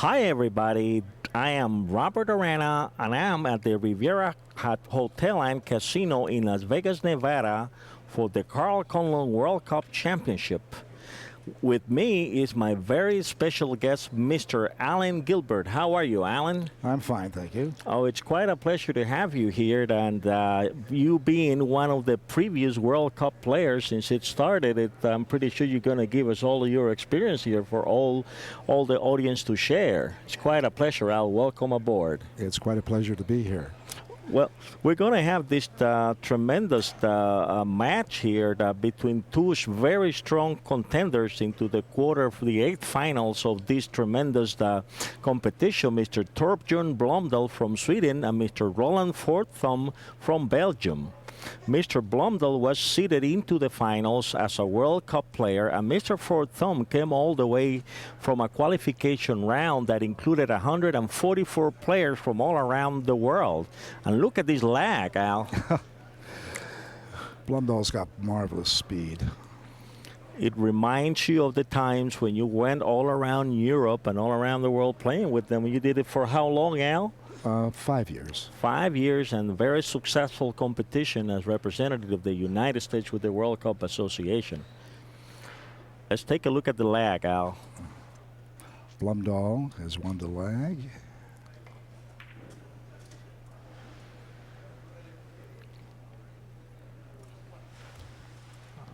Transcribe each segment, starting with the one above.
Hi, everybody. I am Robert Arana, and I am at the Riviera Hotel and Casino in Las Vegas, Nevada, for the Carl Conlon World Cup Championship. With me is my very special guest, Mr. Alan Gilbert. How are you, Alan? I'm fine, thank you. Oh, it's quite a pleasure to have you here, and you being one of the previous World Cup players since it started. I'm pretty sure you're going to give us all of your experience here for all the audience to share. It's quite a pleasure, Al. Welcome aboard. It's quite a pleasure to be here. Well, we're going to have this tremendous match here between two very strong contenders into the eighth finals of this tremendous competition, Mr. TORBJORN BLOMDAHL from Sweden and Mr. ROLAND FORTHOMME from Belgium. Mr. BLOMDAHL was seeded into the finals as a World Cup player, and Mr. FORTHOMME came all the way from a qualification round that included 144 players from all around the world. And look at this lag, Al. BLOMDAHL's got marvelous speed. It reminds you of the times when you went all around Europe and all around the world playing with them. You did it for how long, Al? 5 years. 5 years, and very successful competition as representative of the United States with the World Cup Association. Let's take a look at the lag, Al. BLOMDAHL has won the lag.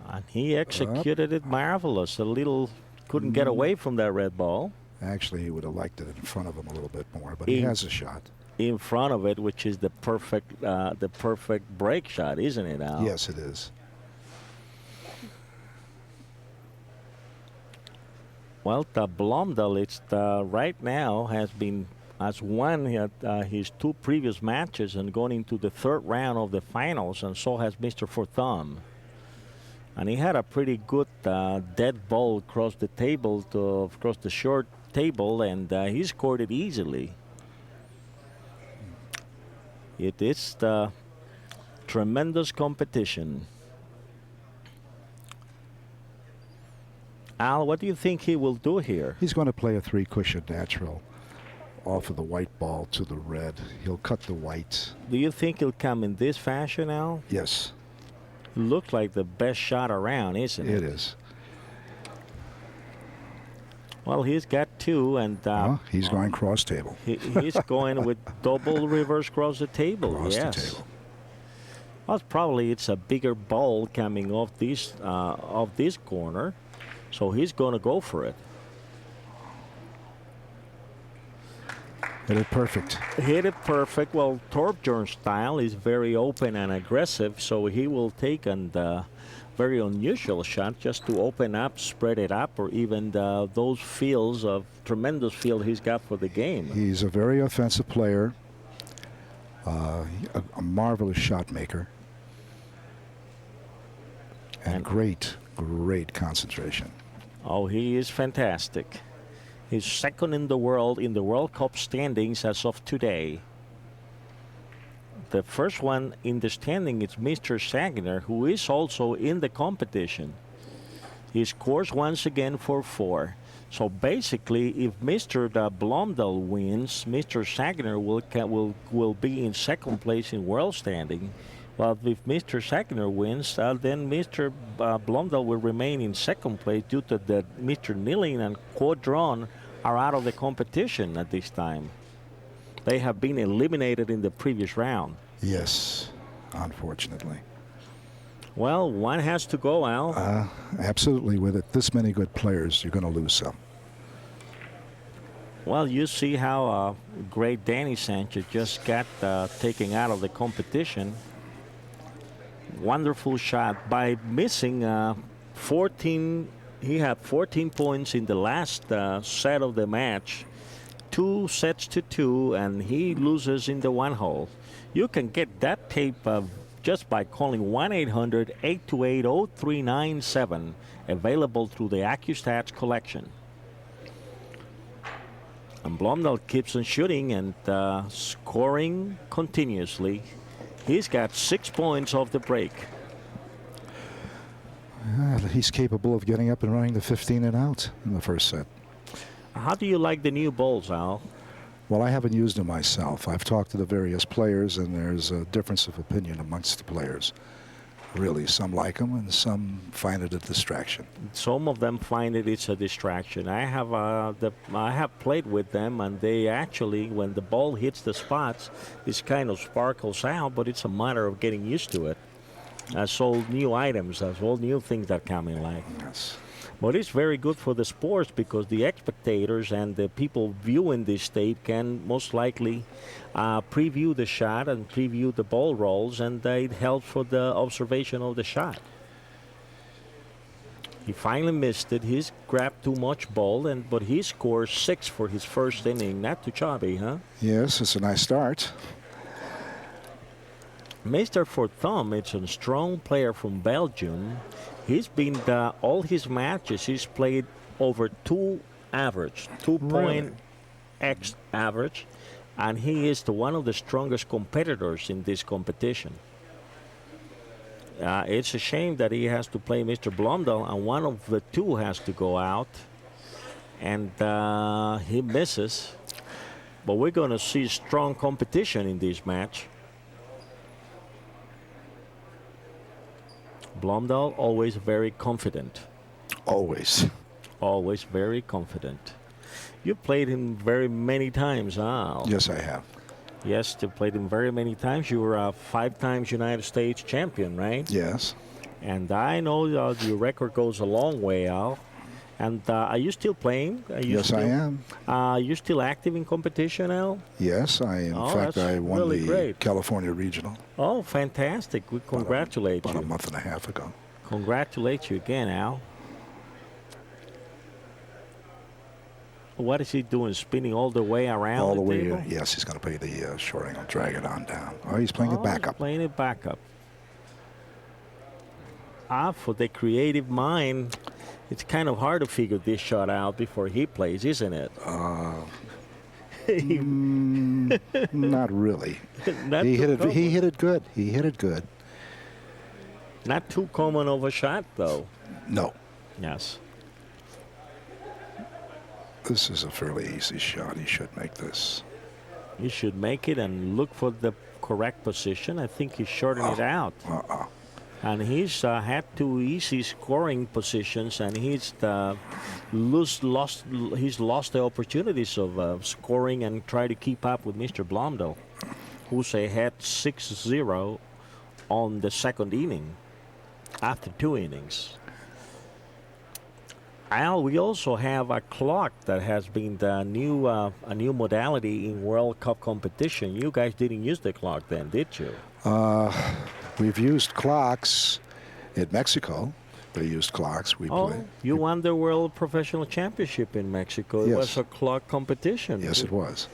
And he executed it marvelous. A little couldn't get away from that red ball. Actually, he would have liked it in front of him a little bit more, but he has a shot. In front of it, which is the perfect break shot, isn't it, Al? Yes, it is. Well, the BLOMDAHL, right now has won his two previous matches and going into the third round of the finals, and so has Mr. FORTHOMME. And he had a pretty good dead ball across the table, across the short table, and he scored it easily. It is the tremendous competition. Al, what do you think he will do here? He's going to play a three-cushion natural off of the white ball to the red. He'll cut the white. Do you think he'll come in this fashion, Al? Yes. Looks like the best shot around, isn't it? It is. Well, he's got two, and he's going cross table. He's going with double reverse cross the table. Cross yes. the table. Well, probably it's a bigger ball coming off this corner, so he's going to go for it. Hit it perfect. Hit it perfect. Well, TORBJORN's style is very open and aggressive, so he will take a very unusual shot just to open up, spread it up, or even those fields of tremendous field he's got for the game. He's a very offensive player, a marvelous shot maker, and great concentration. Oh, he is fantastic. He's second in the World Cup standings as of today. The first one in the standing is Mr. Sagner, who is also in the competition. He scores once again for 4. So basically, if Mr. BLOMDAHL wins, Mr. Sagner will be in second place in world standing. Well, if Mr. Sagner wins, then Mr. BLOMDAHL will remain in second place due to that Mr. Nilin and Quadron are out of the competition at this time. They have been eliminated in the previous round. Yes, unfortunately. Well, one has to go, Al. Absolutely. With it, this many good players, you're going to lose some. Well, you see how great Danny Sanchez just got taken out of the competition. Wonderful shot by missing 14. He had 14 points in the last set of the match. 2 sets to 2, and he loses in the one hole. You can get that tape just by calling 1-800-828-0397, available through the ACCUSTATS collection. And BLOMDAHL keeps on shooting and scoring continuously. He's got 6 points off the break. He's capable of getting up and running to 15 and out in the first set. How do you like the new balls, Al? Well, I haven't used them myself. I've talked to the various players, and there's a difference of opinion amongst the players. Really, some like them, and some find it a distraction. Some of them find it's a distraction. I have played with them, and they actually, when the ball hits the spots, it kind of sparkles out, but it's a matter of getting used to it. That's all new items. That's all new things that come in life. Yes. But it's very good for the sports because the spectators and the people viewing this state can most likely preview the shot and preview the ball rolls, and it helps for the observation of the shot. He finally missed it. He's grabbed too much ball, but he scores 6 for his first inning. Not too chubby, huh? Yes, it's a nice start. Mr. Forthomme, it's a strong player from Belgium. He's been all his matches. He's played over 2 average, 2-point X average, and he is one of the strongest competitors in this competition. It's a shame that he has to play Mr. Blomdahl, and one of the two has to go out, and he misses. But we're going to see strong competition in this match. Blomdahl always very confident. Always. Always very confident. You played him very many times, huh? Yes, I have. Yes, you played him very many times. You were a 5 times United States champion, right? Yes. And I know your record goes a long way, Al. And are you still playing? Yes, I am. Are you still active in competition, Al? Yes, in fact, I won really the great. California Regional. Oh, fantastic. We congratulate you. About a month and a half ago. Congratulate you again, Al. What is he doing? Spinning all the way around all the way table? Yes, he's going to play the short angle, drag it on down. Oh, he's playing it back up. Playing it back up. For the creative mind, it's kind of hard to figure this shot out before he plays, isn't it? Not really. He hit it good. He hit it good. Not too common of a shot, though. No. Yes. This is a fairly easy shot. He should make this. He should make it and look for the correct position. I think he's shorting it out. And he's had 2 easy scoring positions, and he's lost the opportunities of scoring and try to keep up with Mr. Blomdahl, who's ahead 6-0 on the second inning after 2 innings. Al, we also have a clock that has been a new modality in World Cup competition. You guys didn't use the clock then, did you? We've used clocks in Mexico. They used clocks. You won the World Professional Championship in Mexico. It was a clock competition. Yes, it was.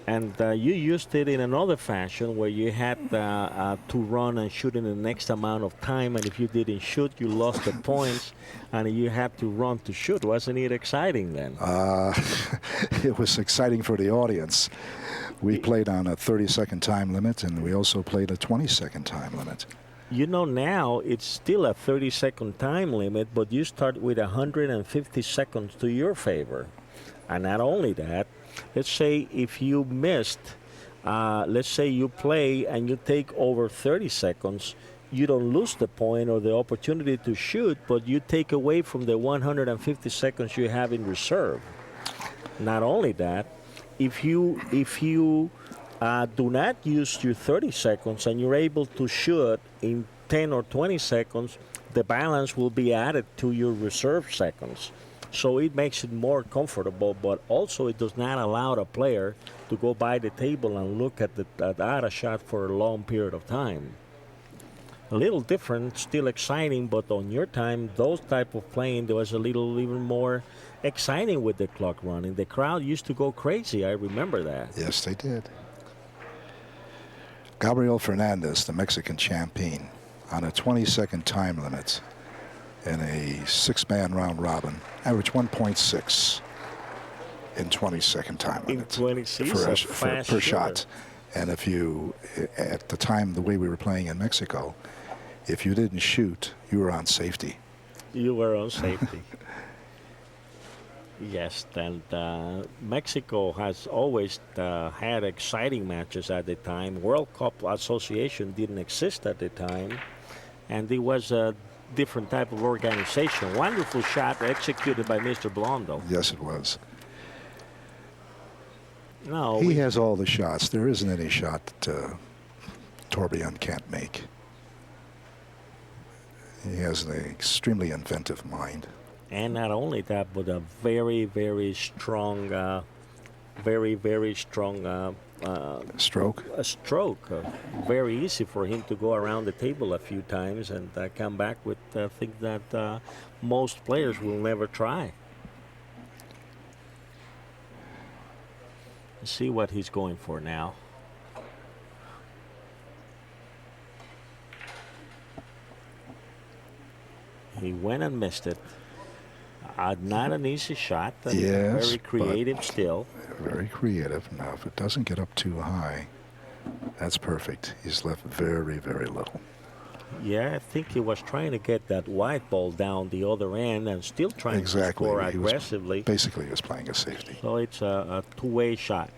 And you used it in another fashion where you had to run and shoot in the next amount of time, and if you didn't shoot, you lost the points, and you had to run to shoot. Wasn't it exciting then? It was exciting for the audience. We played on a 30-second time limit, and we also played a 20-second time limit. You know, now it's still a 30-second time limit, but you start with 150 seconds to your favor. And not only that, let's say if you missed, let's say you play and you take over 30 seconds, you don't lose the point or the opportunity to shoot, but you take away from the 150 seconds you have in reserve. Not only that, if you do not use your 30 seconds and you're able to shoot in 10 or 20 seconds, the balance will be added to your reserve seconds. So it makes it more comfortable, but also it does not allow a player to go by the table and look at a shot for a long period of time. A little different, still exciting, but on your time, those type of playing, there was a little even more exciting with the clock running. The crowd used to go crazy. I remember that. Yes, they did. Gabriel Fernandez, the Mexican champion, on a 20-second time limit in a 6-man round robin, averaged 1.6 in 20-second time limit. In 20 per shot. And if you, at the time, the way we were playing in Mexico, if you didn't shoot, you were on safety. You were on safety. Yes, and Mexico has always had exciting matches at the time. World Cup Association didn't exist at the time, and it was a different type of organization. Wonderful shot executed by Mr. Blondahl. Yes, it was. No, He has all the shots. There isn't any shot that Torbjorn can't make. He has an extremely inventive mind. and not only that, but a very, very strong, very strong Stroke. a stroke. Very easy for him to go around the table a few times and come back with things that most players will never try. Let's see what he's going for now. He went and missed it. Not an easy shot. Yes, very creative still. Very creative. Now, if it doesn't get up too high, that's perfect. He's left very, very little. Yeah, I think he was trying to get that white ball down the other end and still trying to score aggressively. Basically, he was playing a safety. So it's a two-way shot.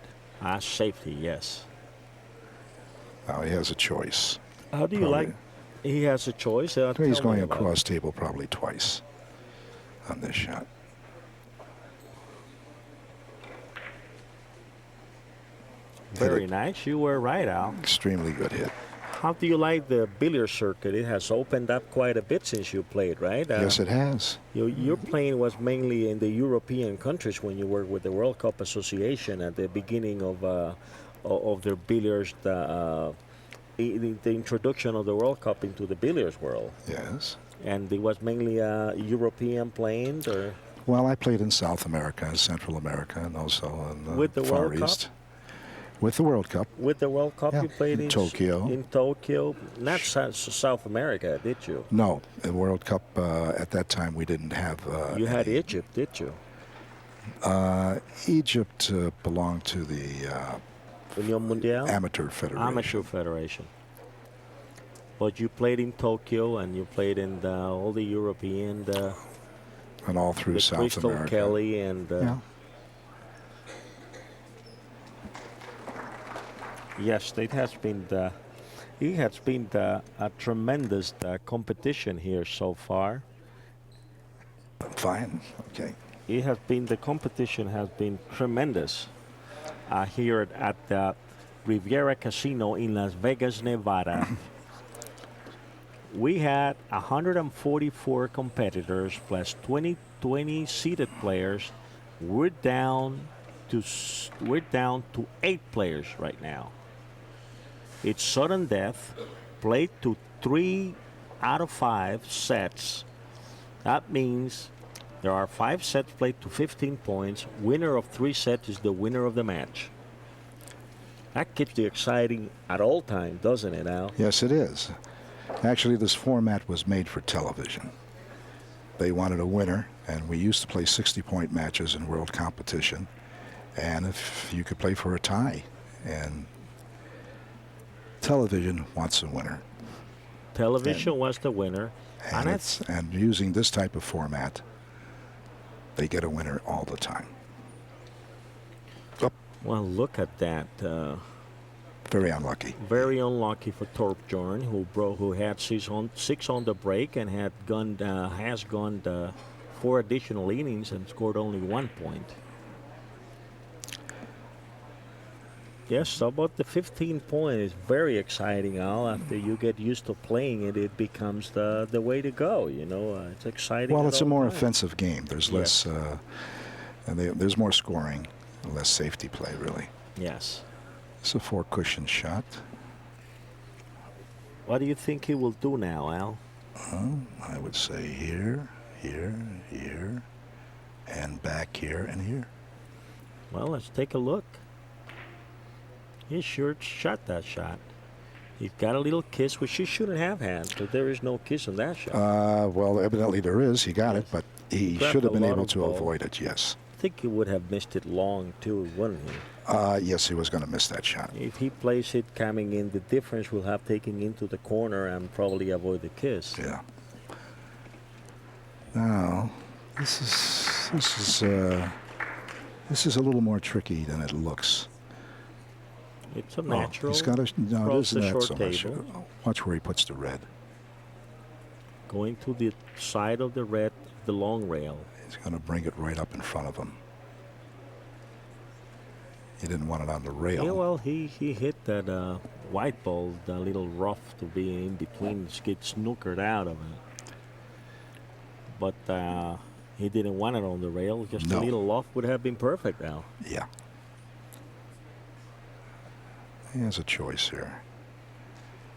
Safety, yes. Now he has a choice. How do you like? He has a choice. He's going across table probably twice on this shot. Very nice. You were right, Al. Extremely good hit. How do you like the billiard circuit? It has opened up quite a bit since you played, right? Yes, it has. Your playing was mainly in the European countries when you worked with the World Cup Association at the beginning of their billiards, the introduction of the World Cup into the billiards world. Yes. And it was mainly European playing, or? Well, I played in South America, Central America, and also in with the Far World East. Cup? With the World Cup. With the World Cup, yeah. You played in Tokyo. In Tokyo, not South America, did you? No, the World Cup at that time we didn't have. You had Egypt, did you? Egypt belonged to the Union Mundial? Amateur Federation. Amateur Federation. But you played in Tokyo and you played in all the European, and all through South Crystal America. Kelly and. Yeah. Yes, it has been a tremendous competition here so far. Fine. Okay. The competition has been tremendous here at the Riviera Casino in Las Vegas, Nevada. We had 144 competitors plus 20 seated players. We're down to 8 players right now. It's sudden death, played to 3 out of 5 sets. That means there are 5 sets played to 15 points. Winner of 3 sets is the winner of the match. That keeps it exciting at all times, doesn't it, Al? Yes, it is. Actually, this format was made for television. They wanted a winner, and we used to play 60-point matches in world competition. And if you could play for a tie, and television wants a winner. Television wants the winner. And using this type of format, they get a winner all the time. Oh. Well, look at that. Very unlucky. Very unlucky for TORBJORN, who had 6 on the break and has gone 4 additional innings and scored only 1 point. Yes, so about the 15 point is very exciting, Al. After you get used to playing it, it becomes the way to go. You know, it's exciting. Well, it's a more offensive game. There's less, and there's more scoring, less safety play, really. Yes. It's a 4-cushion shot. What do you think he will do now, Al? I would say here, here, here, and back here and here. Well, let's take a look. He sure shot that shot. He's got a little kiss, which he shouldn't have had, but there is no kiss on that shot. Well, evidently there is. He got it, but he should have been able to avoid it, yes. I think he would have missed it long, too, wouldn't he? Yes, he was going to miss that shot. If he plays it coming in, the difference will have taken into the corner and probably avoid the kiss. Yeah. Now, this is This is a little more tricky than it looks. It's a natural. He's got a no. It across isn't the that short so much. table. Watch where he puts the red. Going to the side of the red, the long rail. He's going to bring it right up in front of him. He didn't want it on the rail. Yeah, well, he hit that white ball, the little rough to be in between, get snookered out of it. But he didn't want it on the rail. Just a little off would have been perfect now. Yeah. He has a choice here.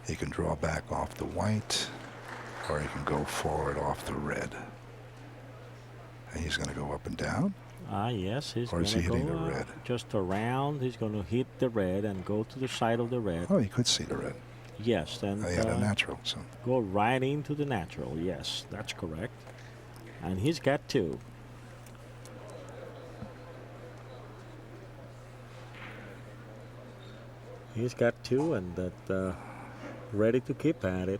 He can draw back off the white, or he can go forward off the red. And he's going to go up and down. Yes, he's or going is to he go hitting the red? Just around. He's going to hit the red and go to the side of the red. Oh, he could see the red. Yes, and he had a natural. So go right into the natural. Yes, that's correct. And he's got 2. He's got 2, and that ready to keep at it.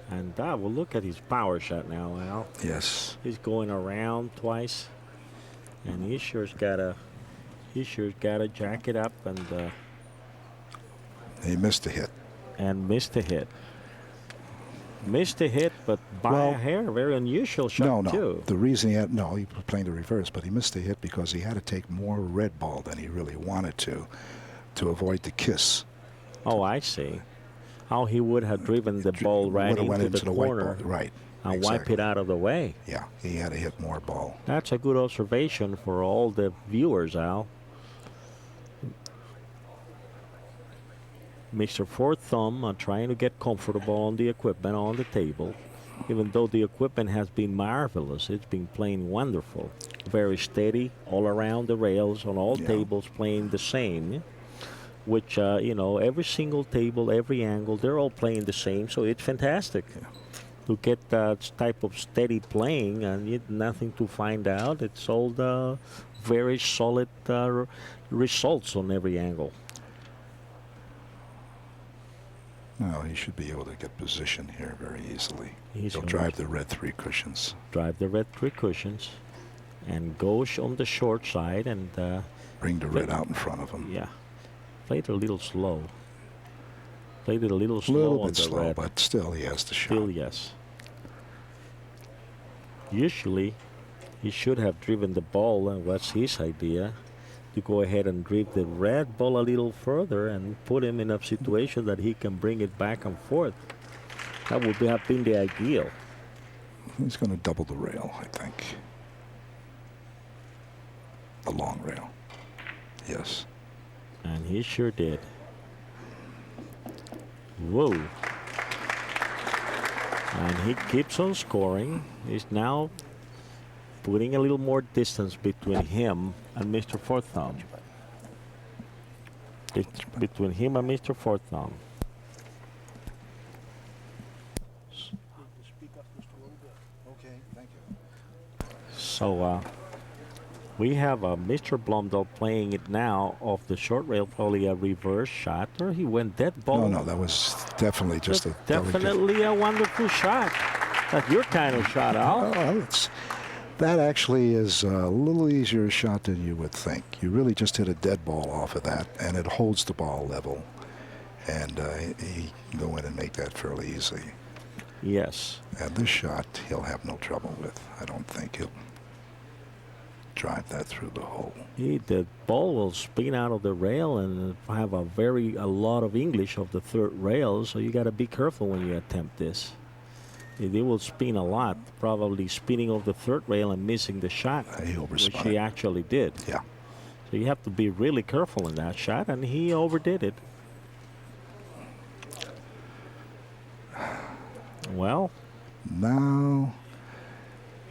And well, look at his power shot now, Al. Yes. He's going around twice, and he sure's got to jack it up, and he missed a hit. And missed a hit. Missed a hit, but by a hair. Very unusual shot, too. The reason he was playing the reverse, but he missed a hit because he had to take more red ball than he really wanted to avoid the kiss. Oh, I see. How he would have driven the ball right into the corner. White ball. Right. And wipe it out of the way. Yeah, he had to hit more ball. That's a good observation for all the viewers, Al. Mr. Fourth Thumb trying to get comfortable on the equipment on the table. Even though the equipment has been marvelous, it's been playing wonderful. Very steady all around the rails on all tables, playing the same. Which, every single table, every angle, they're all playing the same, so it's fantastic. To get that type of steady playing and nothing to find out, it's all the very solid results on every angle. No, he should be able to get position here very easily. He'll drive the red 3 cushions. Drive the red 3 cushions and go on the short side and bring the red out in front of him. Yeah. Played it a little slow. Played it a little slow. A little on bit the slow, red. but still he has the shot. Still, yes. Usually, he should have driven the ball, and what's his idea, to go ahead and drive the red ball a little further and put him in a situation that he can bring it back and forth. That would have been the ideal. He's going to double the rail, I think. The long rail. Yes. And he sure did. Whoa. And he keeps on scoring. He's now putting a little more distance between him and Mr. Fourth Thumb. Between him and Mr. Fourth Thumb. Okay, thank you. So we have Mr. Blomdahl playing it now off the short rail, probably a reverse shot, or he went dead ball. No, that was definitely just a definitely a wonderful shot. That's your kind of shot, Al. That actually is a little easier shot than you would think. You really just hit a dead ball off of that, and it holds the ball level. And he can go in and make that fairly easy. Yes. And this shot, he'll have no trouble with. I don't think he'll drive that through the hole. The ball will spin out of the rail and have a lot of English of the third rail, so you got to be careful when you attempt this. They will spin a lot, probably spinning off the third rail and missing the shot, which he actually did. Yeah. So you have to be really careful in that shot, and he overdid it. Well, now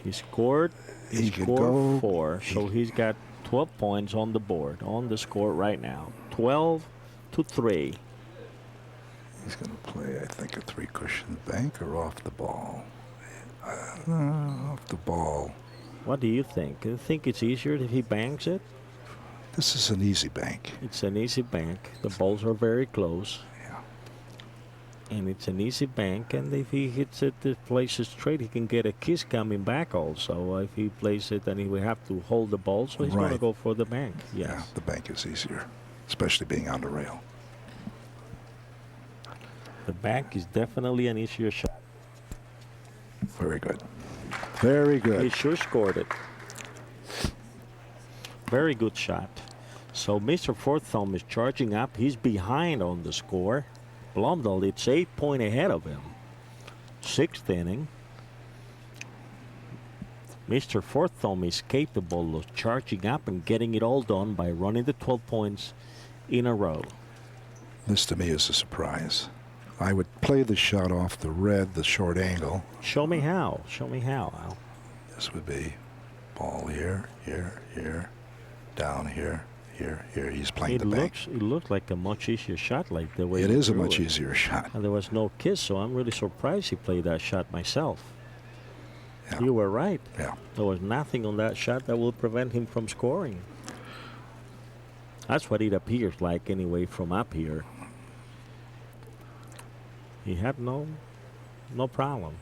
he scored. He scored 4, so he's got 12 points on the board, on the score right now. 12-3. He's going to play, I think, a 3-cushion bank or off the ball. Off the ball. What do you think? Do you think it's easier if he banks it? This is an easy bank. It's an easy bank. The balls are very close. Yeah. And it's an easy bank, and if he hits it, plays it straight, he can get a kiss coming back also. If he plays it, then he will have to hold the ball, so he's going to go for the bank. Yes. Yeah, the bank is easier, especially being on the rail. The bank is definitely an easier shot. Very good. Very good. He sure scored it. Very good shot. So Mr. Forthomme is charging up. He's behind on the score. Blomdahl, it's 8 points ahead of him. 6th inning. Mr. Forthomme is capable of charging up and getting it all done by running the 12 points in a row. This to me is a surprise. I would play the shot off the red, the short angle. Show me how. Show me how, Al. This would be ball here, here, here, down here, here, here. He's playing the bank. It looks like a much easier shot, like the way it he is a threw much it. easier shot. And there was no kiss, so I'm really surprised he played that shot myself. Yeah. You were right. Yeah. There was nothing on that shot that will prevent him from scoring. That's what it appears like anyway from up here. He had no problem.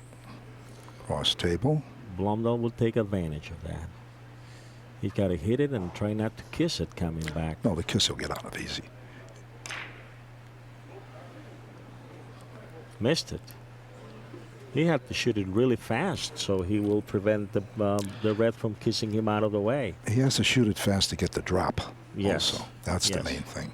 Cross table. Blomdahl will take advantage of that. He's got to hit it and try not to kiss it coming back. No, the kiss he'll get out of easy. Missed it. He had to shoot it really fast, so he will prevent the red from kissing him out of the way. He has to shoot it fast to get the drop. Yes. Also, that's Yes. the main thing.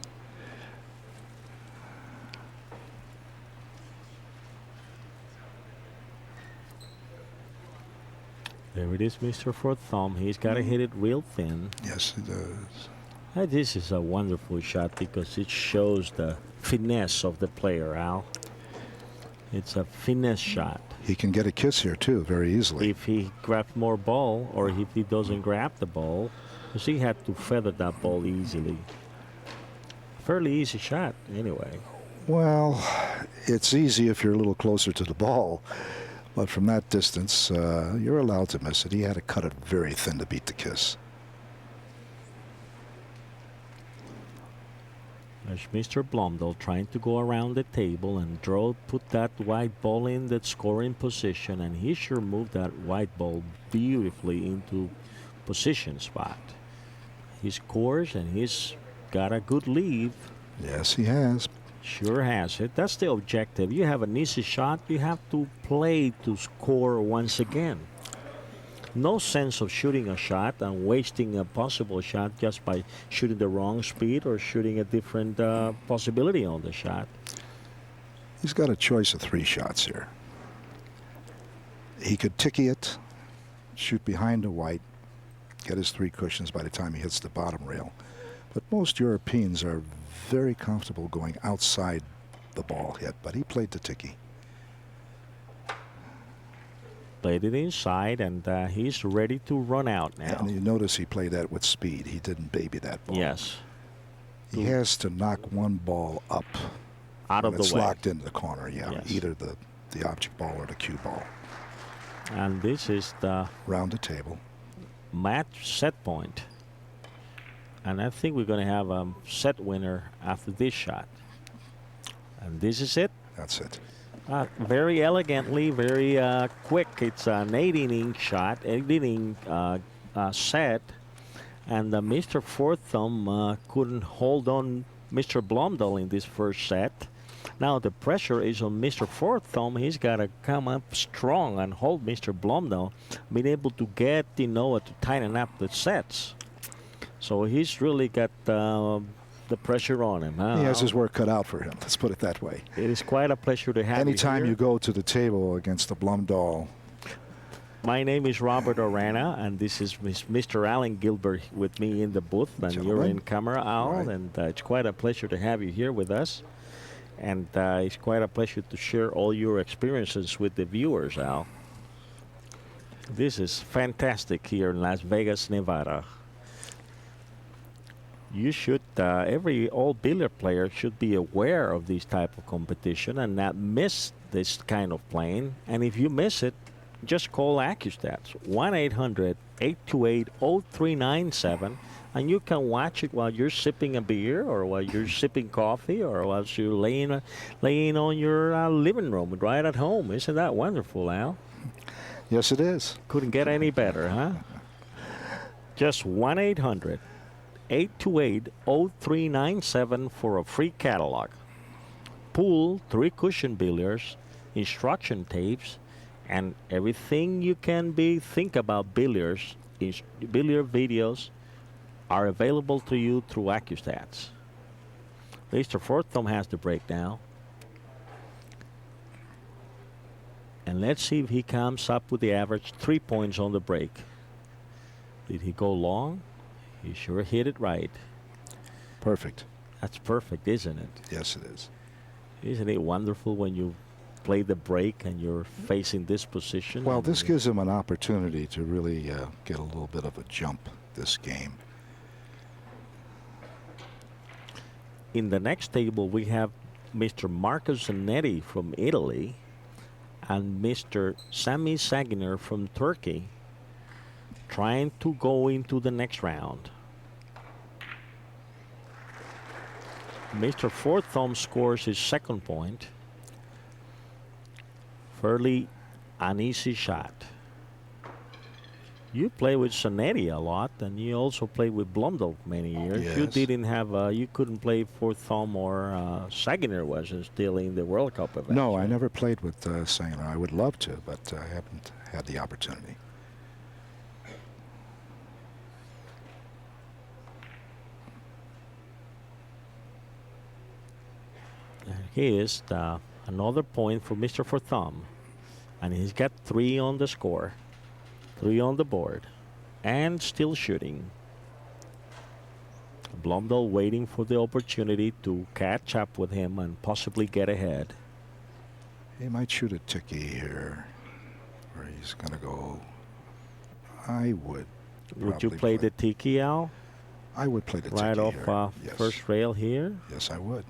There it is, Mr. Forthomme. He's got to hit it real thin. Yes, he does. This is a wonderful shot because it shows the finesse of the player, Al. It's a finesse shot. He can get a kiss here, too, very easily. If he grabs more ball or if he doesn't grab the ball, because he had to feather that ball easily. Fairly easy shot, anyway. Well, it's easy if you're a little closer to the ball. But from that distance, you're allowed to miss it. He had to cut it very thin to beat the kiss. There's Mr. Blomdahl trying to go around the table and put that white ball in that scoring position, and he sure moved that white ball beautifully into position spot. He scores, and he's got a good lead. Yes, he has. Sure has it. That's the objective. You have an easy shot, you have to play to score once again. No sense of shooting a shot and wasting a possible shot just by shooting the wrong speed or shooting a different possibility on the shot. He's got a choice of 3 shots here. He could ticky it, shoot behind the white, get his 3 cushions by the time he hits the bottom rail. But most Europeans are very comfortable going outside the ball hit, but he played the ticky. Played it inside, and he's ready to run out now. And you notice he played that with speed. He didn't baby that ball. Yes. He has to knock one ball up Out of the way. It's locked into the corner, yeah. Yes. Either the object ball or the cue ball. And this is the Round the table. match set point. And I think we're going to have a set winner after this shot. And this is it. That's it. Very elegantly, very quick. It's an 8-inning shot, 8-inning set. And Mr. Forthomme couldn't hold on Mr. Blomdahl in this first set. Now the pressure is on Mr. Forthomme. He's got to come up strong and hold Mr. Blomdahl, being able to get, to tighten up the sets. So he's really got the pressure on him. He has his work cut out for him. Let's put it that way. It is quite a pleasure to have Anytime you you go to the table against the Blomdahl. My name is Roberto Arana, and this is Mr. Alan Gilbert with me in the booth, and you're in camera, Al, Right. and it's quite a pleasure to have you here with us. And it's quite a pleasure to share all your experiences with the viewers, Al. This is fantastic here in Las Vegas, Nevada. You should, all billiard player should be aware of this type of competition and not miss this kind of playing. And if you miss it, just call ACCUSTATS 1-800-828-0397, and you can watch it while you're sipping a beer, or while you're sipping coffee, or while you're laying on your living room right at home. Isn't that wonderful, Al? Yes, it is. Couldn't get any better, huh? Just 1-800-828-0397 for a free catalog. Pool, 3-cushion billiards, instruction tapes, and everything you can think about billiards, billiard videos are available to you through ACCUSTATS. Mr. Forthome has the break now. And let's see if he comes up with the average 3 points on the break. Did he go long? He sure hit it right. Perfect. That's perfect, isn't it? Yes, it is. Isn't it wonderful when you play the break and you're facing this position? Well, this gives him an opportunity to really get a little bit of a jump this game. In the next table, we have Mr. Marco Zanetti from Italy and Mr. Sami Saginer from Turkey, trying to go into the next round. Mr. Forthome scores his second point. Fairly an easy shot. You play with Zanetti a lot, and you also played with Blomdahl many years. Yes. You didn't have, you couldn't play Forthome or Saginer wasn't still in the World Cup event. No, I never played with Saginer. I would love to, but I haven't had the opportunity. Here's another point for Mr. Forthome, and he's got 3 on the score, 3 on the board, and still shooting. Blomdahl waiting for the opportunity to catch up with him and possibly get ahead. He might shoot a ticky here, where he's going to go. I would. Would you play the tiki, Al? I would play the right tiki off here. Yes. First rail here? Yes, I would.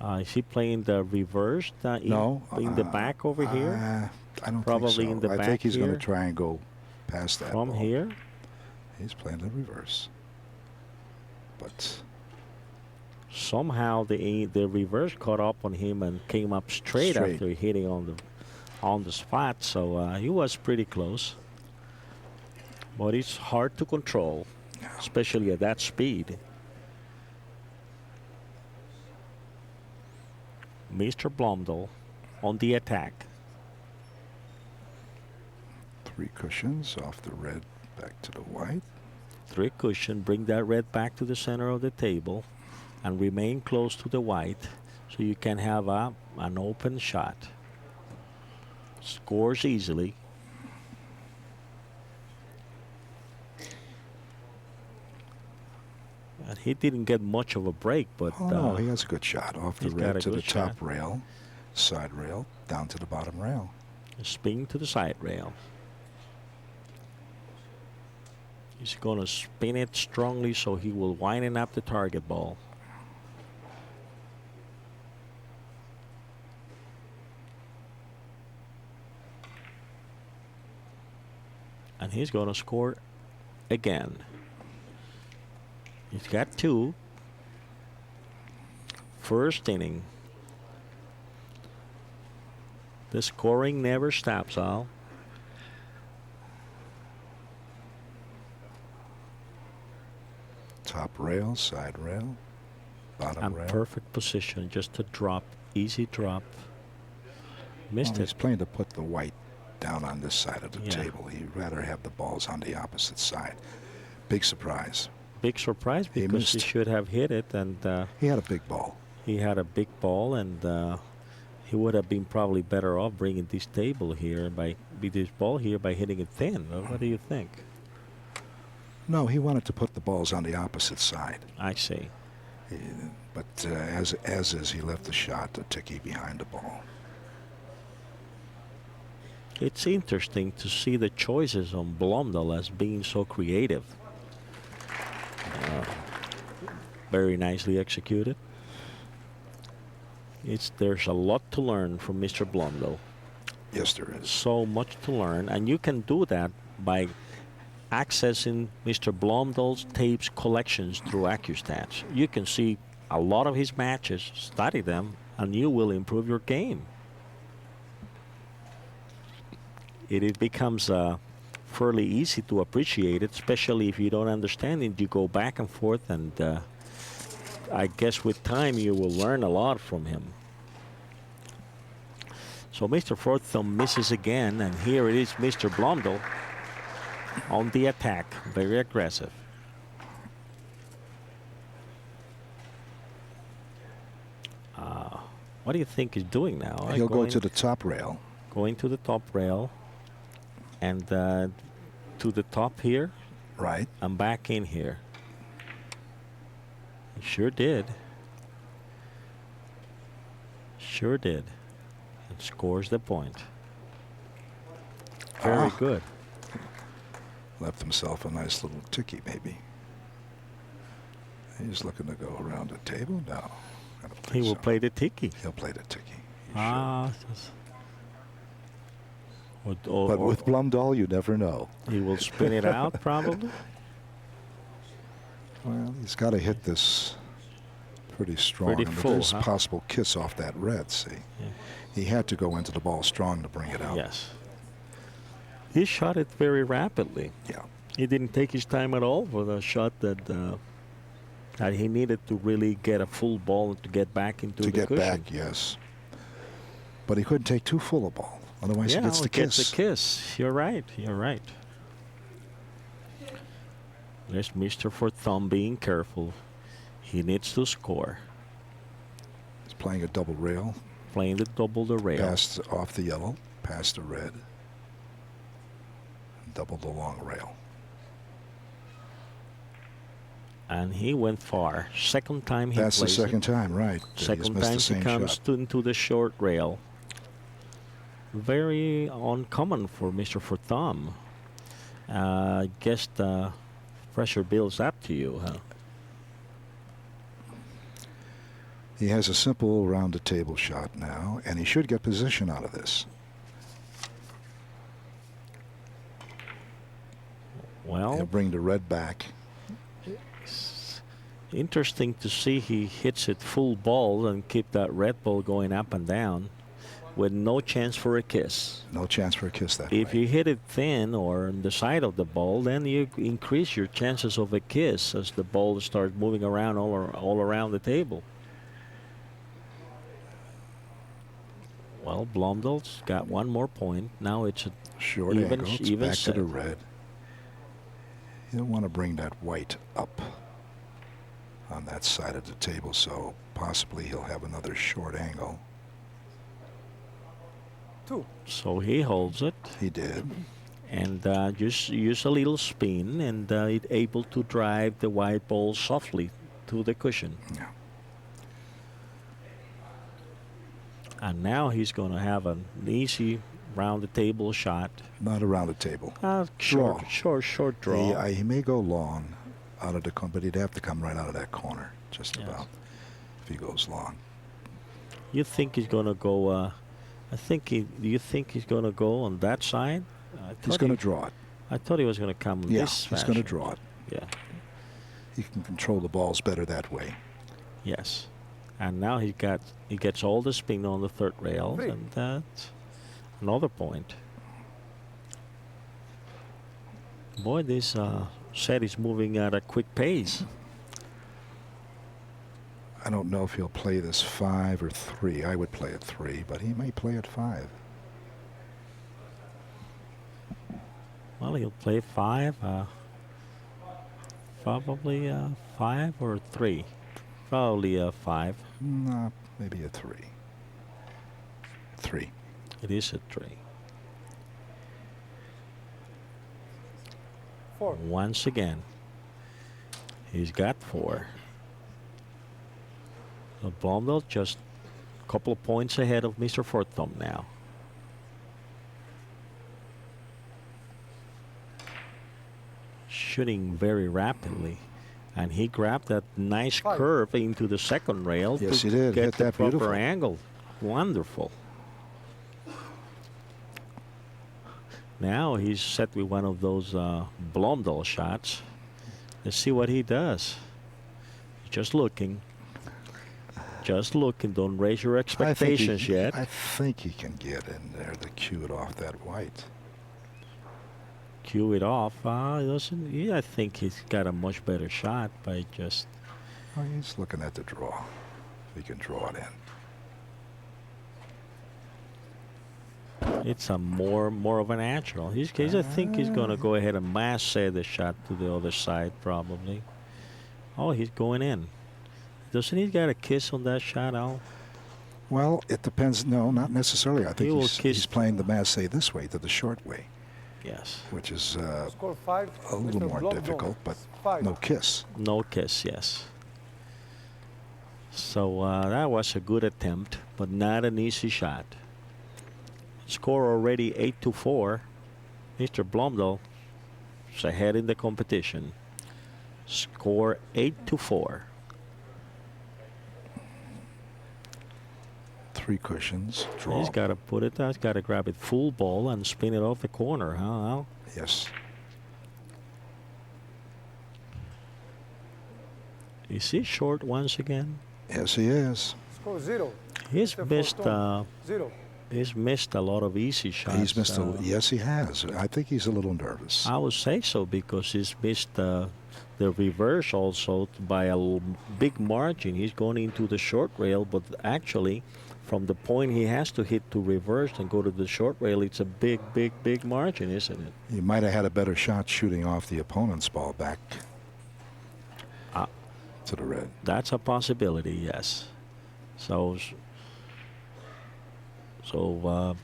Is he playing the reversed? No. In the back over here? I don't Probably think so. in the back I think he's going here? to try and go past that From ball. here? He's playing the reverse. But somehow the reverse caught up on him and came up straight after hitting on the spot. So he was pretty close. But it's hard to control, especially at that speed. Mr. Blomdahl on the attack. 3 cushions off the red, back to the white. 3 cushion, bring that red back to the center of the table and remain close to the white so you can have an open shot. Scores easily. And he didn't get much of a break, but no, he has a good shot off the red to the top shot. rail, side rail, down to the bottom rail. Spin to the side rail. He's going to spin it strongly so he will winding up the target ball. And he's going to score again. He's got 2. First inning. The scoring never stops, Al. Top rail, side rail, bottom And rail. perfect position, just a drop, easy drop. Missed He's it. playing to put the white down on this side of the Yeah. table. He'd rather have the balls on the opposite side. Big surprise. Big surprise because he should have hit it, and he had a big ball. He had a big ball, and he would have been probably better off bringing this table here with this ball here by hitting it thin. What do you think? No, he wanted to put the balls on the opposite side. I see. But as is, he left the shot a ticky behind the ball. It's interesting to see the choices on Blomdahl as being so creative. Very nicely executed. There's a lot to learn from Mr. Blomdahl. Yes, there is. So much to learn, and you can do that by accessing Mr. Blomdahl's tapes collections through ACCUSTATS. You can see a lot of his matches, study them, and you will improve your game. It becomes fairly easy to appreciate it, especially if you don't understand it. You go back and forth, and I guess with time you will learn a lot from him. So Mr. Forthome misses again, and here it is Mr. Blomdahl on the attack, very aggressive. What do you think he's doing now? He'll go to the top rail. Going to the top rail, and to the top here. Right. And back in here. He sure did. Sure did. And scores the point. Very good. Left himself a nice little ticky, maybe. He's looking to go around the table. No, I don't think He will so. play the tiki. He'll play the ticky. Ah. But with Blomdahl, you never know. He will spin it out, probably. Well, he's got to hit this pretty strong. Pretty full, there's huh? possible kiss off that red, see? Yeah. He had to go into the ball strong to bring it out. Yes. He shot it very rapidly. Yeah. He didn't take his time at all for the shot that he needed to really get a full ball to get back into the cushion. Back, yes. But he couldn't take too full a ball. Otherwise, he gets the kiss. Gets a kiss. You're right. You're right. There's Mr. Forthome being careful. He needs to score. He's playing a double rail. Playing the double the rail. Passed off the yellow, past the red. Double the long rail. And he went far. Second time he plays That's the second time, right. Second time he comes into the short rail. Very uncommon for Mr. Forthome. I guess the pressure builds up to you, huh? He has a simple round the table shot now, and he should get position out of this. Well, he'll bring the red back. It's interesting to see he hits it full ball and keep that red ball going up and down with no chance for a kiss. No chance for a kiss that If way. you hit it thin or on the side of the ball, then you increase your chances of a kiss as the ball starts moving around all around the table. Well, Blomdahl's got one more point. Now it's a short even, angle. It's even back set. to the red. He'll want to bring that white up on that side of the table, so possibly he'll have another short angle. So he holds it. He did. And just use a little spin, and it able to drive the white ball softly to the cushion. Yeah. And now he's going to have an easy round the table shot. Not around the table. Short draw. He may go long out of the corner, but he'd have to come right out of that corner, just about, if he goes long. You think he's going to go? Do you think he's going to go on that side? He's going to draw it. I thought he was going to come. Yeah, this he's going to draw it. Yeah. He can control the balls better that way. Yes. And now he gets all the spin on the third rail, and that's another point. Boy, this set is moving at a quick pace. I don't know if he'll play this 5 or 3. I would play it 3, but he may play it 5. Well, he'll play 5. Probably 5 or 3. Probably a 5. No, maybe a 3. 3. It is a 3. 4. Once again, he's got 4. So Blomdahl just a couple of points ahead of Mr. Forthome now. Shooting very rapidly. And he grabbed that nice curve into the second rail Yes, to he did. get Hit the that proper beautiful. angle. Wonderful. Now he's set with one of those Blomdahl shots. Let's see what he does. Just looking. Just looking. Don't raise your expectations yet. I think he can get in there to cue it off that white. Cue it off. Doesn't. Yeah, I think he's got a much better shot by just. Oh, he's looking at the draw. If he can draw it in. It's a more of a natural. I think he's going to go ahead and mass the shot to the other side probably. Oh, he's going in. Doesn't he got a kiss on that shot, Al? Well, it depends. No, not necessarily. I think he's playing the masse this way, to the short way. Yes. Which is a little more difficult, but no kiss. No kiss, yes. So that was a good attempt, but not an easy shot. Score already 8-4. Mr. Blomdahl is ahead in the competition. Score 8-4. 3 cushions. Draw. He's got to put it. He's got to grab it full ball and spin it off the corner, huh, Al? Yes. Is he short once again? Yes, he is. Score 0. He's missed. 0. He's missed a lot of easy shots. He's missed yes, he has. I think he's a little nervous. I would say so because he's missed the reverse also by a big margin. He's going into the short rail, but actually, from the point he has to hit to reverse and go to the short rail, it's a big margin, isn't it? He might have had a better shot shooting off the opponent's ball back to the red. That's a possibility, yes. So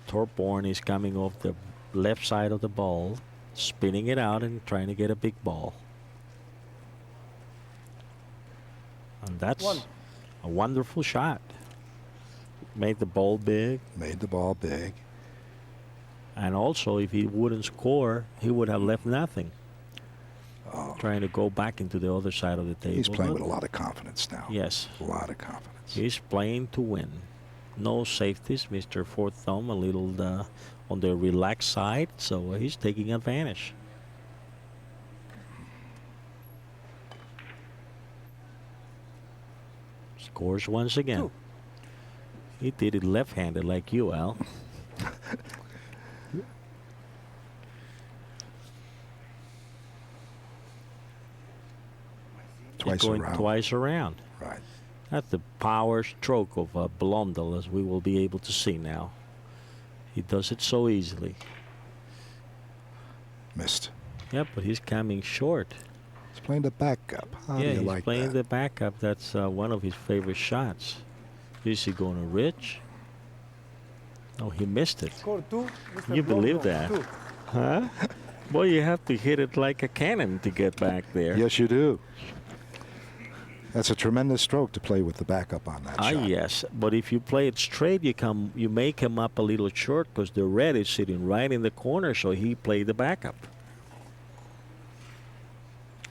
TORBJORN is coming off the left side of the ball, spinning it out and trying to get a big ball. And that's a wonderful shot. Made the ball big. Made the ball big. And also, if he wouldn't score, he would have left nothing. Trying to go back into the other side of the table. He's playing with a lot of confidence now. Yes. A lot of confidence. He's playing to win. No safeties, Mr. Forthomme, a little on the relaxed side, so he's taking advantage. Scores once again. 2. He did it left-handed like you, Al. Twice around. Right. That's the power stroke of Blomdahl, as we will be able to see now. He does it so easily. Missed. Yep, but he's coming short. He's playing the backup. How do you like that? He's playing the backup. That's one of his favorite shots. Is he going to reach? Oh, he missed it. Score 2. You believe that? 2. Huh? Boy, you have to hit it like a cannon to get back there. Yes, you do. That's a tremendous stroke to play with the backup on that shot. Yes, but if you play it straight, you may come up a little short because the red is sitting right in the corner, so he played the backup.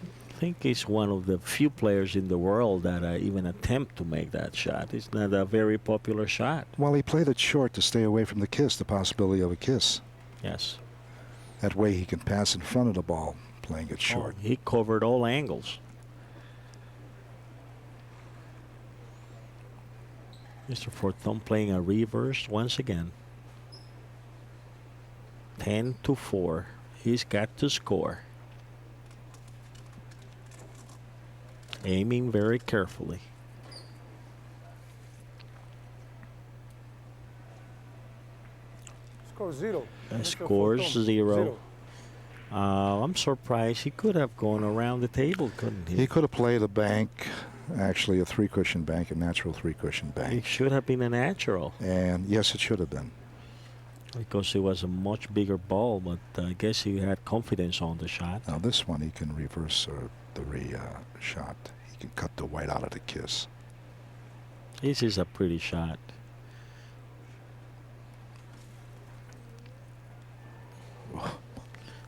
I think he's one of the few players in the world that even attempt to make that shot. It's not a very popular shot. Well, he played it short to stay away from the kiss, the possibility of a kiss. Yes. That way he can pass in front of the ball, playing it short. He covered all angles. Mr. Forthomme playing a reverse once again. 10-4. He's got to score. Aiming very carefully. Score 0. Scores 0. I'm surprised. He could have gone around the table, couldn't he? He could have played a bank, actually a 3-cushion bank, a natural 3-cushion bank. It should have been a natural. And yes, it should have been. Because it was a much bigger ball, but I guess he had confidence on the shot. Now this one he can reverse the shot. He can cut the white out of the kiss. This is a pretty shot.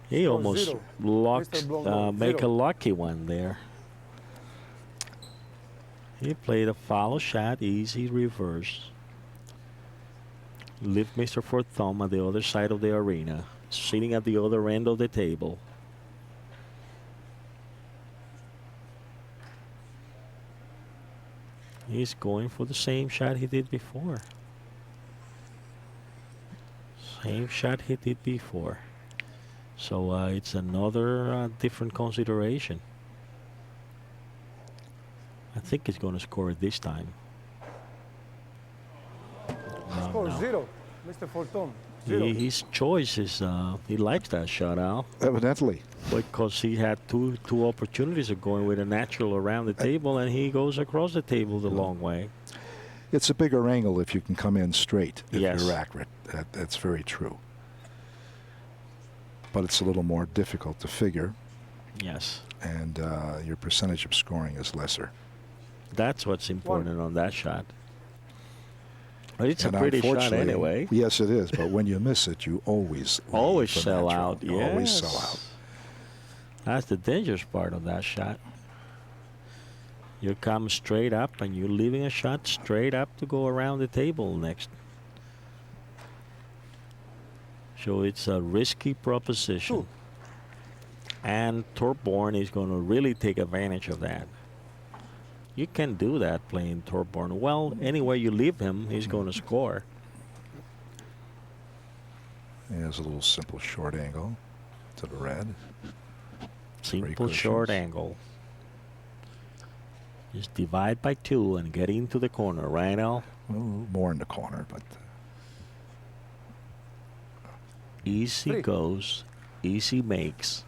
He almost make a lucky one there. He played a foul shot, easy reverse. Lift Mr. Forthomme on the other side of the arena. sitting at the other end of the table. He's going for the same shot he did before. Same shot he did before. So it's another different consideration. I think he's going to score it this time. Score no. 0, Mr. Forthomme. 0. His choice is he likes that shot, Al. Evidently. Because he had two opportunities of going with a natural around the table, and he goes across the table the long way. It's a bigger angle if you can come in straight, if Yes. you're accurate. That's very true. But it's a little more difficult to figure, Yes. and your percentage of scoring is lesser. That's what's important on that shot. But it's a And pretty shot unfortunately, anyway. Yes, it is. But when you miss it, you always leave the sell natural. out. You Yes. always sell out. That's the dangerous part of that shot. You come straight up, and you're leaving a shot straight up to go around the table next. So it's a risky proposition. And TORBJORN is going to really take advantage of that. You can do that playing TORBJORN. Well, anywhere you leave him, he's going to score. Here's a little simple short angle to the red. Simple short angle. Just divide by 2 and get into the corner, right, Al? Well, a little more in the corner, but Easy 3. goes, easy makes.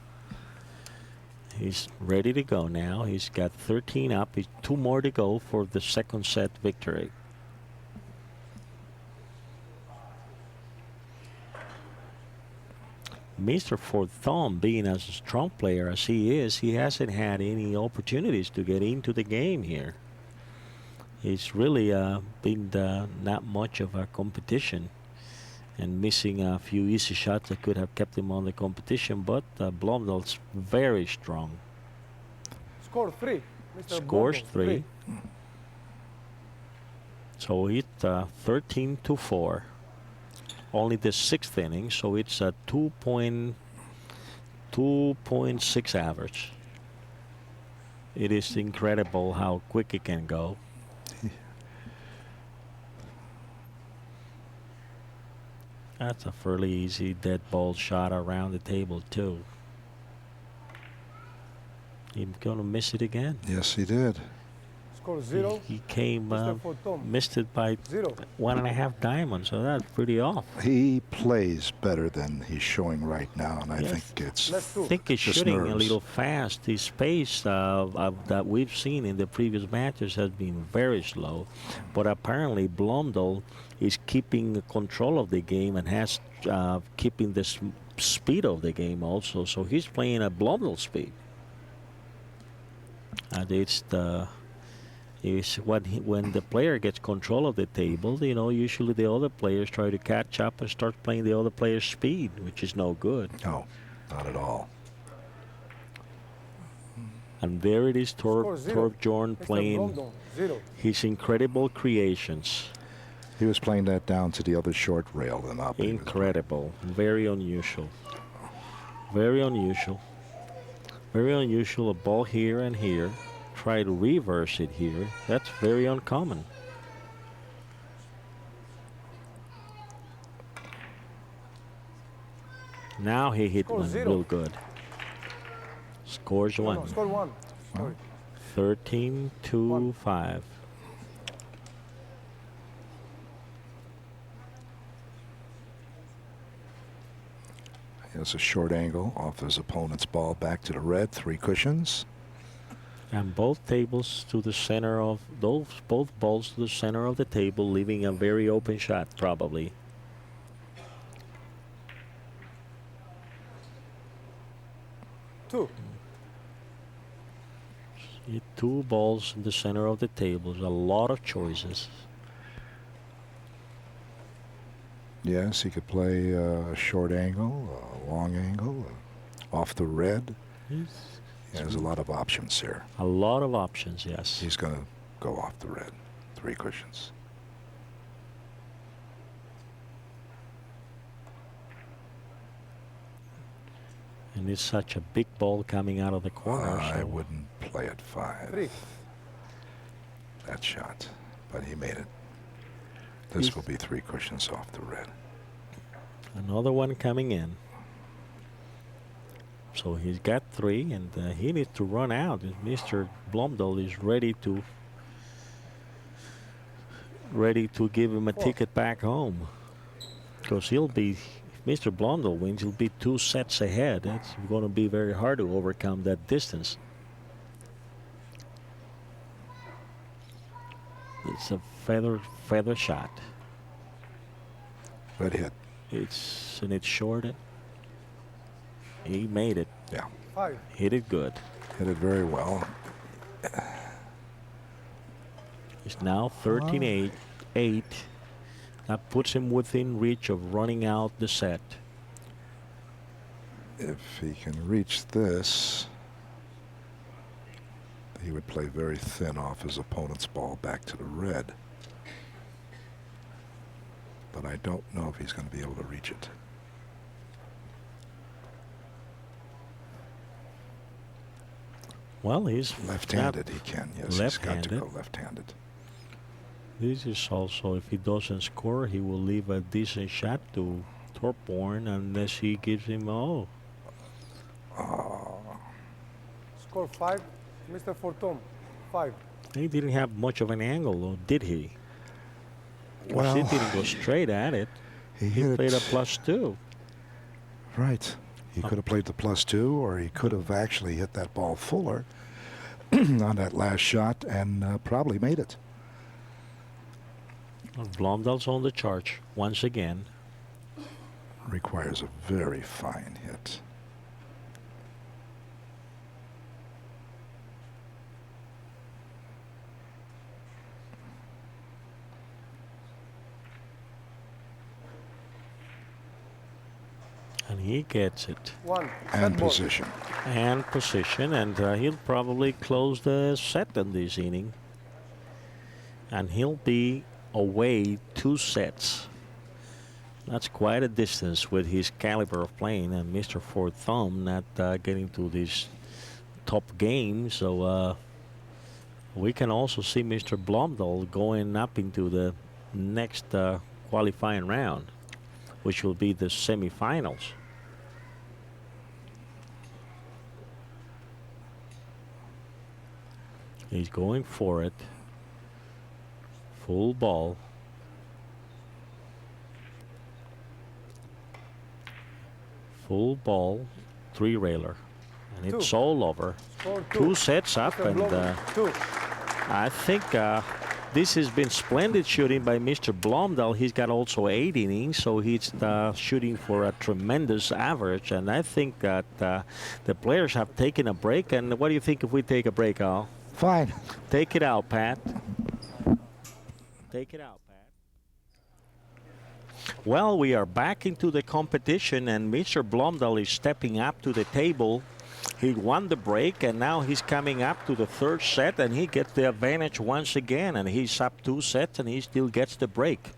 He's ready to go now. He's got 13 up. He's 2 more to go for the second set victory. Mr. Forthomme, being as a strong player as he is, he hasn't had any opportunities to get into the game here. He's really been not much of a competition, and missing a few easy shots that could have kept him on the competition, but Blomdahl's very strong. Score 3, Mr. Scores Blomdahl. 3. So it's 13-4. Only the 6th inning, so it's a 2.6 average. It is incredible how quick it can go. That's a fairly easy dead ball shot around the table too. He's gonna miss it again. yes, he did. Score 0, He came, Mr. Forthomme. missed it by 0. 1.5 diamonds, so that's pretty off. He plays better than he's showing right now, and I Yes. think it's Let's I do. think he's Just shooting a nerves. little fast. His pace that we've seen in the previous matches has been very slow, but apparently Blomdahl is keeping control of the game and has keeping the speed of the game also. So he's playing at Blomdahl speed, and it's when the player gets control of the table, you know, usually the other players try to catch up and start playing the other player's speed, which is no good. no, not at all. And there it is, Score 0. TORBJORN Mr. playing Blomdahl, 0. his incredible creations. He was playing that down to the other short rail and up. Incredible. Very unusual. Very unusual. Very unusual. A ball here and here. Try to reverse it here. That's very uncommon. Now he hit Score one 0. real good. Scores No, 1. no, score 1. Sorry. 13-5. Here's a short angle off his opponent's ball back to the red, 3 cushions. And both tables to the center of both balls to the center of the table, leaving a very open shot probably. Two. 2 balls in the center of the table. There's a lot of choices. Yes, he could play a short angle, a long angle, off the red. He has a lot of options here. A lot of options, yes. He's going to go off the red, 3 cushions. And it's such a big ball coming out of the corner. I So wouldn't play at 5. 3. That shot, but he made it. This will be 3 cushions off the red. another one coming in. So he's got 3, and he needs to run out. Mr. Blomdahl is ready to give him a ticket back home, because he'll be, if Mr. Blomdahl wins, he'll be 2 sets ahead. It's going to be very hard to overcome that distance. It's a feather shot. Red hit. It's short. He made it. Yeah. 5. Hit it good. Hit it very well. He's now 13-8. That puts him within reach of running out the set. If he can reach this, he would play very thin off his opponent's ball back to the red. But I don't know if he's going to be able to reach it. Well, he's left-handed. He can, yes. He's got to go left-handed. This is also, if he doesn't score, he will leave a decent shot to TORBJORN unless he gives him Score 5. Mr. Forthomme. 5. He didn't have much of an angle, though, did he? Well, he didn't go straight at it. He played a +2. Right. He could have played the +2, or he could have actually hit that ball fuller on that last shot and probably made it. Blomdahl's on the charge once again. Requires a very fine hit. And he gets it. 1. And position. And position, and he'll probably close the set in this inning. And he'll be away 2 sets. That's quite a distance with his caliber of playing, and Mr. Forthomme not getting to this top game. So we can also see Mr. Blomdahl going up into the next qualifying round, which will be the semifinals. He's going for it. Full ball. Full ball, 3-railer. And it's all over. Score 2 sets up, Mr. and Blomdahl. 2. I think this has been splendid shooting by Mr. Blomdahl. He's got also 8 innings, so he's shooting for a tremendous average. And I think that the players have taken a break. And what do you think if we take a break, Al? Fine. Take it out, Pat. Take it out, Pat. Well, we are back into the competition, and Mr. Blomdahl is stepping up to the table. He won the break, and now he's coming up to the 3rd set, and he gets the advantage once again, and he's up 2 sets, and he still gets the break.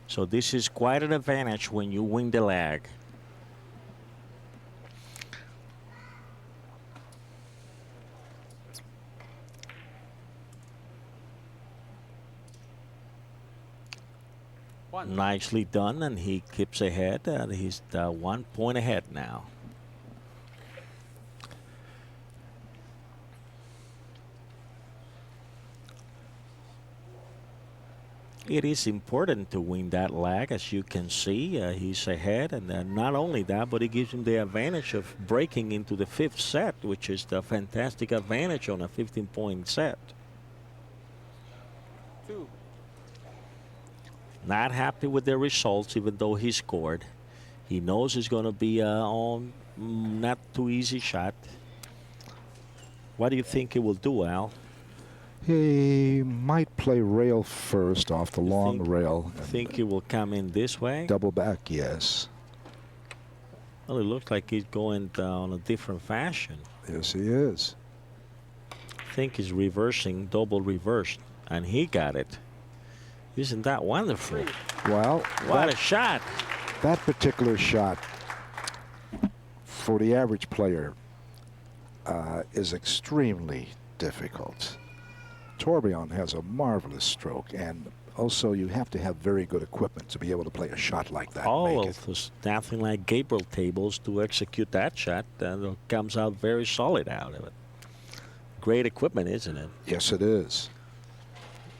So this is quite an advantage when you win the leg. Nicely done, and he keeps ahead, and he's 1 point ahead now. It is important to win that leg, as you can see. He's ahead, and not only that, but it gives him the advantage of breaking into the 5th set, which is the fantastic advantage on a 15-point set. 2. Not happy with the results, even though he scored. He knows it's going to be on not too easy shot. What do you think he will do, Al? He might play rail first off the long rail. Think he will come in this way? Double back, yes. Well, it looks like he's going on a different fashion. Yes, he is. I think he's reversing, double reversed, and he got it. Isn't that wonderful? Well, what a shot. That particular shot for the average player is extremely difficult. Torbjorn has a marvelous stroke, and also you have to have very good equipment to be able to play a shot like that. Oh, well, there's nothing like Gilbert tables to execute that shot, and it comes out very solid out of it. Great equipment, isn't it? Yes, it is.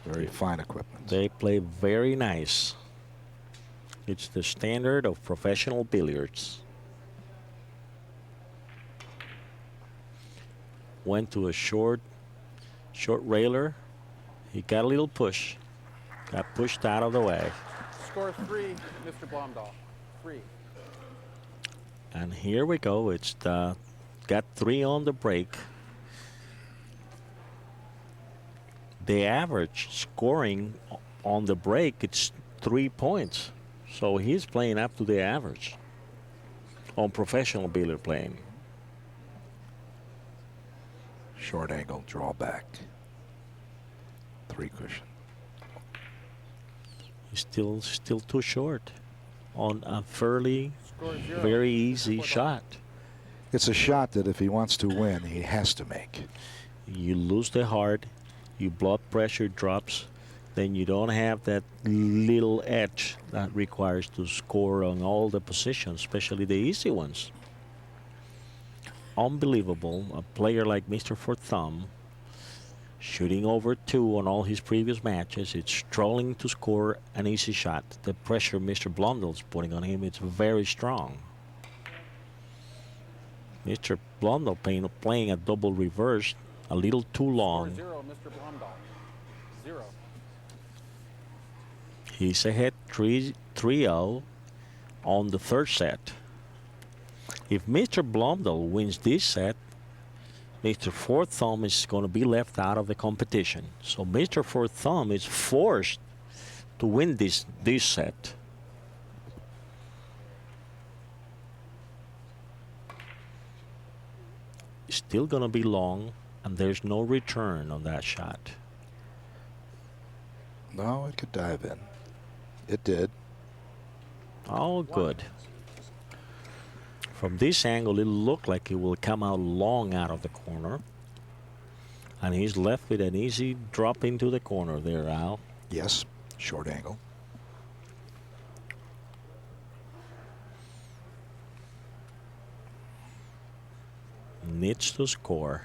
Very fine equipment. They play very nice. It's the standard of professional billiards. Went to a short railer. He got a little push. Got pushed out of the way. Score 3, Mr. Blomdahl. 3. And here we go. It's got 3 on the break. The average scoring on the break, it's 3 points. So he's playing up to the average on professional billiard playing. Short angle drawback. 3 cushion. He's still too short on a fairly very easy shot. It's a shot that if he wants to win, he has to make. You lose the heart, your blood pressure drops, then you don't have that little edge that requires to score on all the positions, especially the easy ones. Unbelievable. A player like Mr. Forthomme, shooting over 2 on all his previous matches. It's struggling to score an easy shot. The pressure Mr. Blondell's putting on him, it's very strong. Mr. Blondell playing a double reverse a little too long. 0, Mr. Blomdahl. 0. He's ahead 3-0 on the 3rd set. If Mr. Blomdahl wins this set, Mr. Forthomme is going to be left out of the competition. So Mr. Forthomme is forced to win this set. It's still going to be long, and there's no return on that shot. No, it could dive in. It did. Oh, good. From this angle, it looked like it will come out long out of the corner. And he's left with an easy drop into the corner there, Al. Yes, short angle. Needs to score.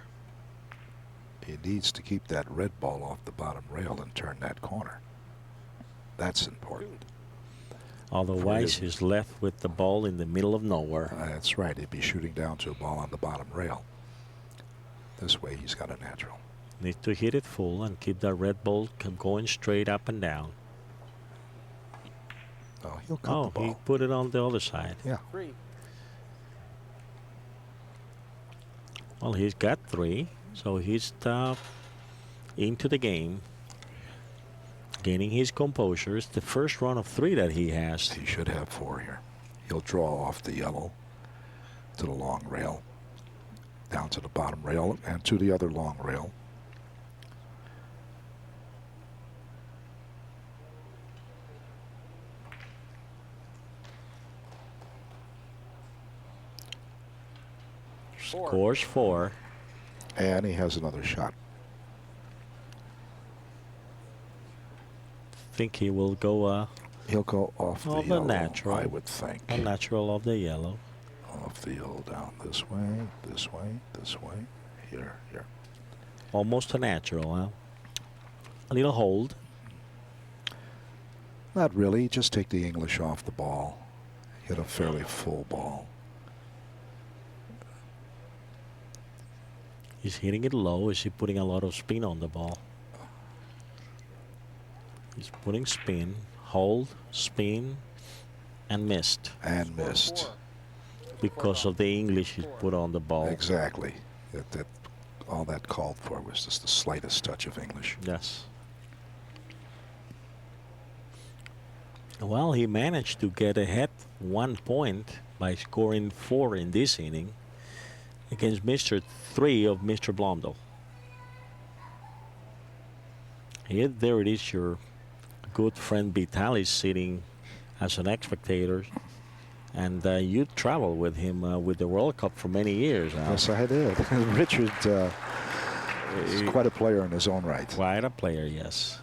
He needs to keep that red ball off the bottom rail and turn that corner. That's important. Otherwise, he's left with the ball in the middle of nowhere. That's right. He'd be shooting down to a ball on the bottom rail. This way, he's got a natural. Needs to hit it full and keep that red ball going straight up and down. Oh, he'll cut the ball. He put it on the other side. Yeah. 3. Well, he's got 3, so he's into the game, gaining his composure. It's the first run of 3 that he has. He should have 4 here. He'll draw off the yellow to the long rail, down to the bottom rail, and to the other long rail. Scores 4. And he has another shot. Think he will go He'll go off the the yellow, natural. I would think. A natural of the yellow. Off the yellow, down this way, this way, this way, here, here. Almost a natural, huh? A little hold. Not really. Just take the English off the ball. Hit a fairly full ball. He's hitting it low. Is he putting a lot of spin on the ball? He's putting spin, hold, spin, and missed. And missed. Because of the English he put on the ball. Exactly. All that called for was just the slightest touch of English. Yes. Well, he managed to get ahead 1 point by scoring 4 in this inning against Mr. 3 of Mr. Blomdahl. Here, there it is, your good friend Vitaly sitting as an spectator, And you traveled with him with the World Cup for many years. Yes, I did. Richard is quite a player in his own right. Quite a player, yes.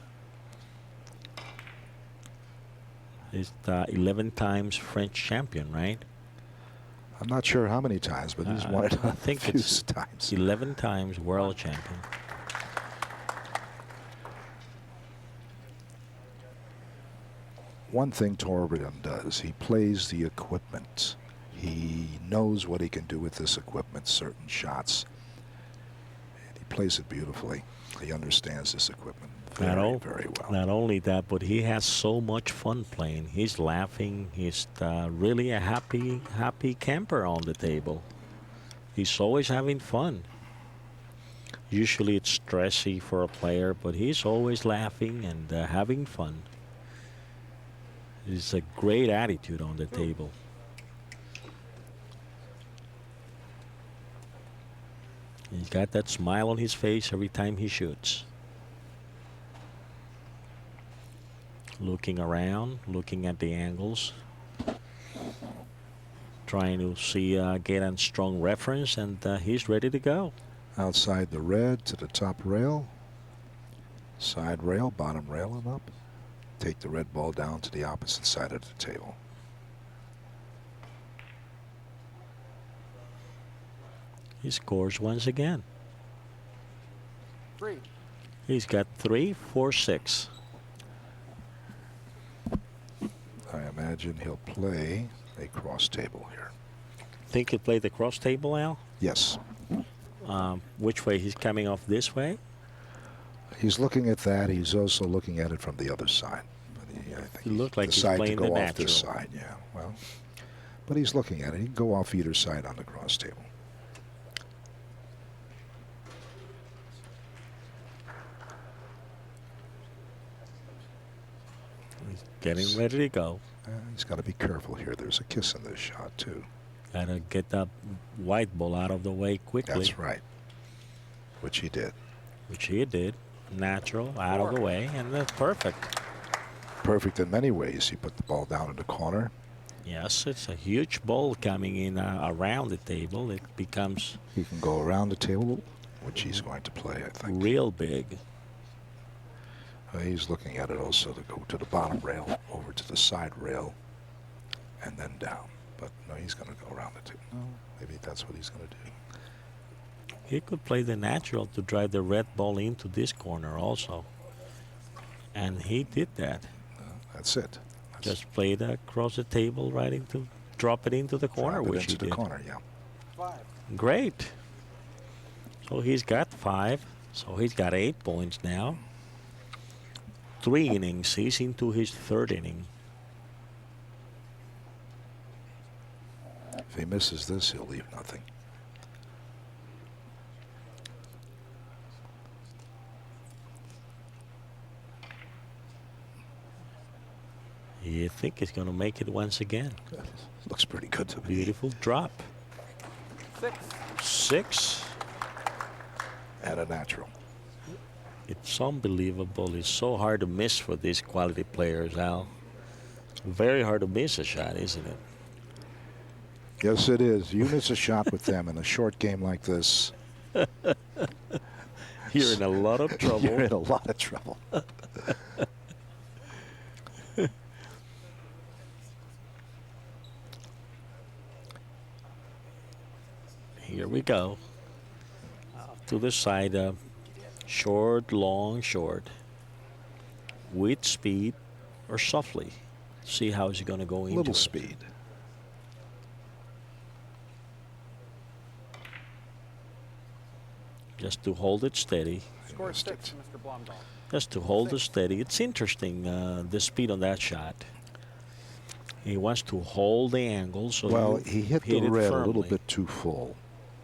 He's the 11 times French champion, right? I'm not sure how many times, but he's won it I think a few it's times. 11 times world champion. One thing Torbjorn does, he plays the equipment. He knows what he can do with this equipment, certain shots. And he plays it beautifully. He understands this equipment very, very well. Not only that, but he has so much fun playing. He's laughing. He's really a happy camper on the table. He's always having fun. Usually it's stressy for a player, but he's always laughing and having fun. It's a great attitude on the table. He's got that smile on his face every time he shoots. Looking around, looking at the angles. Trying to see, get a strong reference, and he's ready to go. Outside the red to the top rail. Side rail, bottom rail and up. Take the red ball down to the opposite side of the table. He scores once again. 3. He's got 3, 4, 6. I imagine he'll play a cross table here. Think he'll play the cross table, Al? Yes. Which way? He's coming off this way? He's looking at that. He's also looking at it from the other side. But I think He looked like he's decided playing to go the off this natural. side. Yeah, well, but he's looking at it. He can go off either side on the cross table. He's getting ready to go. He's got to be careful here. There's a kiss in this shot, too. Gotta get that white ball out of the way quickly. That's right. Which he did. Which he did. Natural, out of the way, and that's perfect. Perfect in many ways. He put the ball down in the corner. Yes, it's a huge ball coming in around the table. It becomes He can go around the table, which he's going to play, I think. real big. He's looking at it also to go to the bottom rail, over to the side rail, and then down. But no, he's going to go around the table. No, maybe that's what he's going to do. He could play the natural to drive the red ball into this corner also. And he did that. That's it. Just play it across the table right into, drop it into the corner, Drop it which he into the did. corner, yeah. 5. Great. So he's got 5. So he's got 8 points now. 3 innings. He's into his 3rd inning. If he misses this, he'll leave nothing. You think he's going to make it once again. Looks pretty good to me. Beautiful drop. 6. 6. And a natural. It's unbelievable. It's so hard to miss for these quality players, Al. Very hard to miss a shot, isn't it? Yes, it is. You miss a shot with them in a short game like this. You're in a lot of trouble. You're in a lot of trouble. Here we go. To the side. Short, long, short. With speed or softly. See how he's going to go into Little it. speed. Just to hold it steady. Score missed 6, it. Mr. Blomdahl. Just to hold it steady. It's interesting, the speed on that shot. He wants to hold the angle. So Well, he hit the it red a little firmly. bit too full.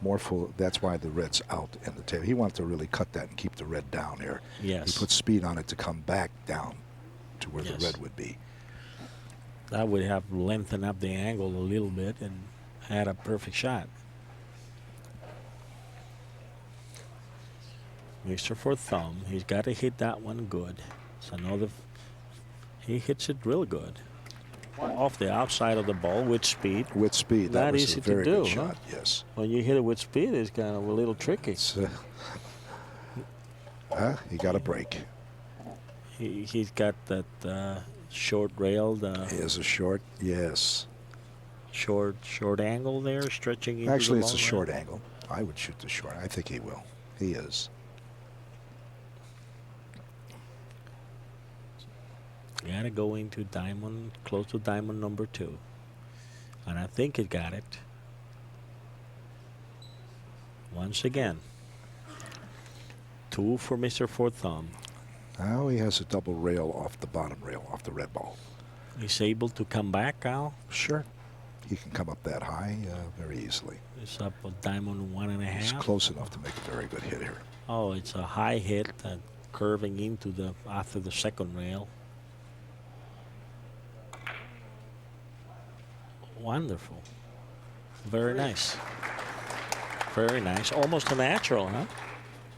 More full. That's why the red's out in the table. He wanted to really cut that and keep the red down here. Yes. He put speed on it to come back down to where Yes. the red would be. That would have lengthened up the angle a little bit and had a perfect shot. Mr. Forthomme, he's got to hit that one good. It's another. He hits it real good. off the outside of the ball with speed. With speed. That Not was easy a to very do, good huh? shot. Yes. When you hit it with speed, it's kind of a little tricky. It's, he got a break. He's got that short rail, He has a short, yes. short angle there, stretching into Actually, the it's a long short rail. angle. I would shoot the short. I think he will. He is. Got to go into diamond, close to diamond number 2. And I think it got it. Once again. 2 for Mr. Forthomme. Now he has a double rail off the bottom rail, off the red ball. He's able to come back, Al. Sure. He can come up that high very easily. It's up a diamond 1.5. He's close enough to make a very good hit here. Oh, it's a high hit curving into the after the second rail. Wonderful. Very nice. Very nice. Almost a natural, huh?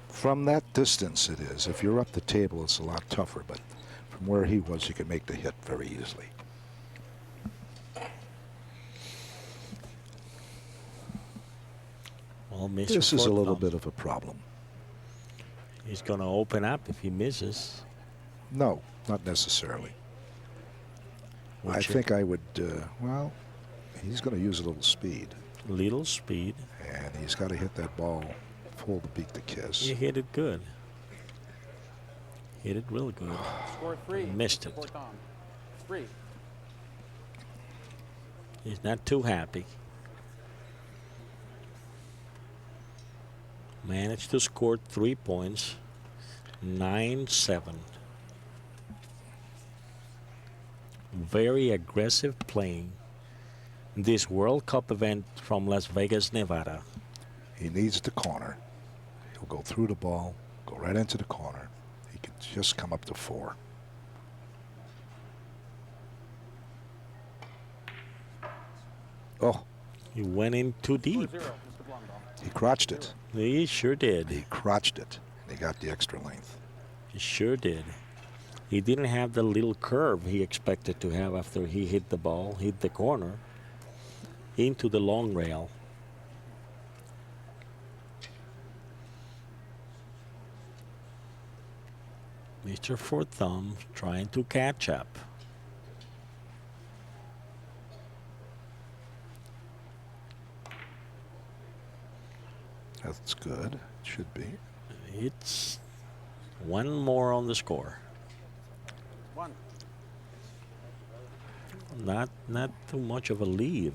From that distance it is. If you're up the table, it's a lot tougher, but from where he was, you can make the hit very easily. Well, Mr. This is a little Forthomme, bit of a problem. he's going to open up if he misses. No, not necessarily. Would I you? think I would, well, he's going to use a little speed. Little speed. And he's got to hit that ball full to beat the kiss. He hit it good. Hit it real good. Score 3. Missed Mr. it. Forthomme. 3. He's not too happy. Managed to score 3 points. 9-7. Very aggressive playing. This World Cup event from Las Vegas, Nevada. He needs the corner. He'll go through the ball, go right into the corner. He can just come up to 4. Oh, He went in too deep. 4-0, Mr. Blomdahl. he crotched it. He sure did. He crotched it. And he got the extra length. He sure did. He didn't have the little curve he expected to have after he hit the ball, hit the corner, into the long rail. Mr. Forthomme trying to catch up. That's good. Should be. It's one more on the score. 1. Not too much of a lead.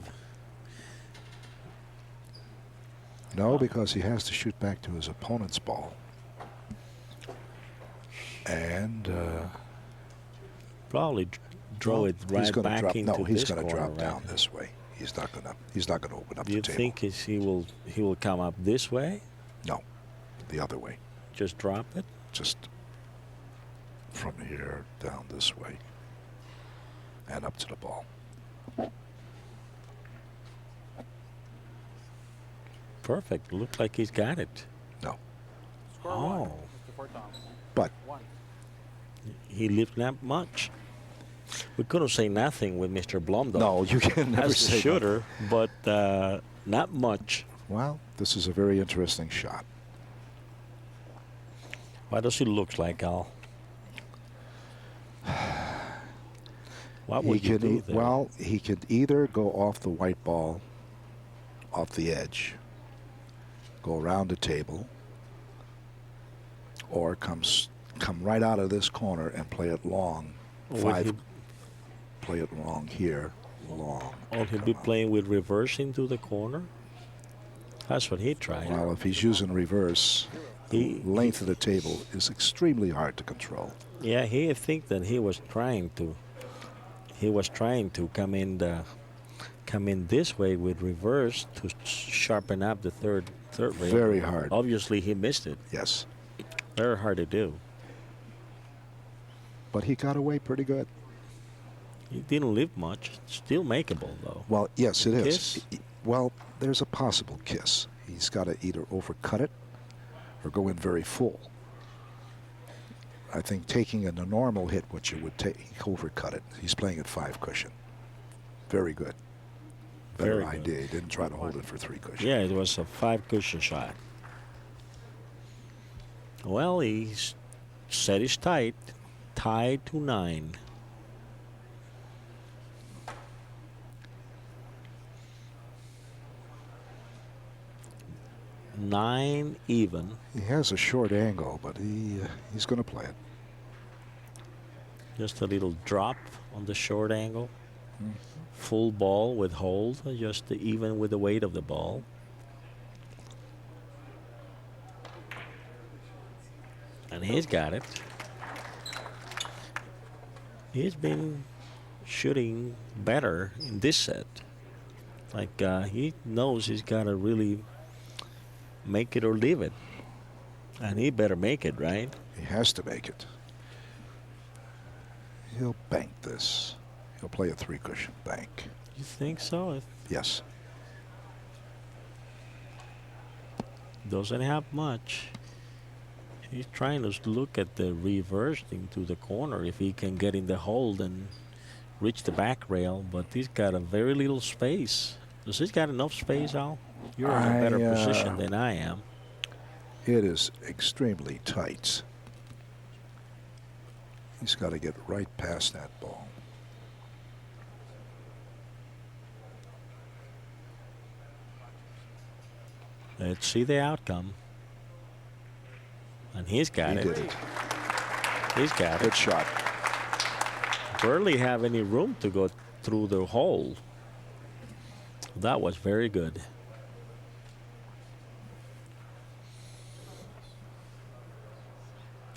No, because he has to shoot back to his opponent's ball. And Probably draw it he's right gonna back drop, into no, he's this going to corner, drop right? down this way. He's not going to open up Do the you table. think he will come up this way? No, the other way. Just drop it? Just from here down this way and up to the ball. Perfect. Looked like he's got it. No, Score Oh. 1, Mr. Forthomme. but 1. He lived not much. We couldn't say nothing with Mr. Blomdahl. no, you can never as say the shooter, but not much. nothing. Well, this is a very interesting shot. What does he look like, Al? What would you do there? Well, he could either go off the white ball, off the edge, go around the table, or come right out of this corner and play it long. Play it long here, long. Or he'd be playing with reverse into the corner? That's what he tried. Well, if he's using reverse, the length of the table is extremely hard to control. Yeah, I think that he was trying to come in this way with reverse to sharpen up the third rail. Very hard. Obviously, he missed it. Yes, Very hard to do. but he got away pretty good. He didn't live much. Still makeable, though. Well, yes, it is. Kiss? Well, there's a possible kiss. He's got to either overcut it or go in very full. I think taking a normal hit, which you would take, overcut it. He's playing at 5 cushion. Very good. Better Very good. idea. He didn't try to hold it for 3 cushion. Yeah, it was a 5 cushion shot. Well, he's set his tight, tied to 9. Nine even. He has a short angle, but he's going to play it. Just a little drop on the short angle. Full ball with hold, just even with the weight of the ball. And he's got it. He's been shooting better in this set. Like he knows he's got to really make it or leave it. And he better make it, right? He has to make it. He'll bank this. He'll play a 3 cushion bank. You think so? Yes. Doesn't have much. He's trying to look at the reverse into the corner if he can get in the hold and reach the back rail, but he's got a very little space. Does he got enough space, Al? You're in a better position than I am. It is extremely tight. He's got to get right past that ball. Let's see the outcome. And he's got it. He did it. He's got Good it. shot. Barely have any room to go through the hole. That was very good.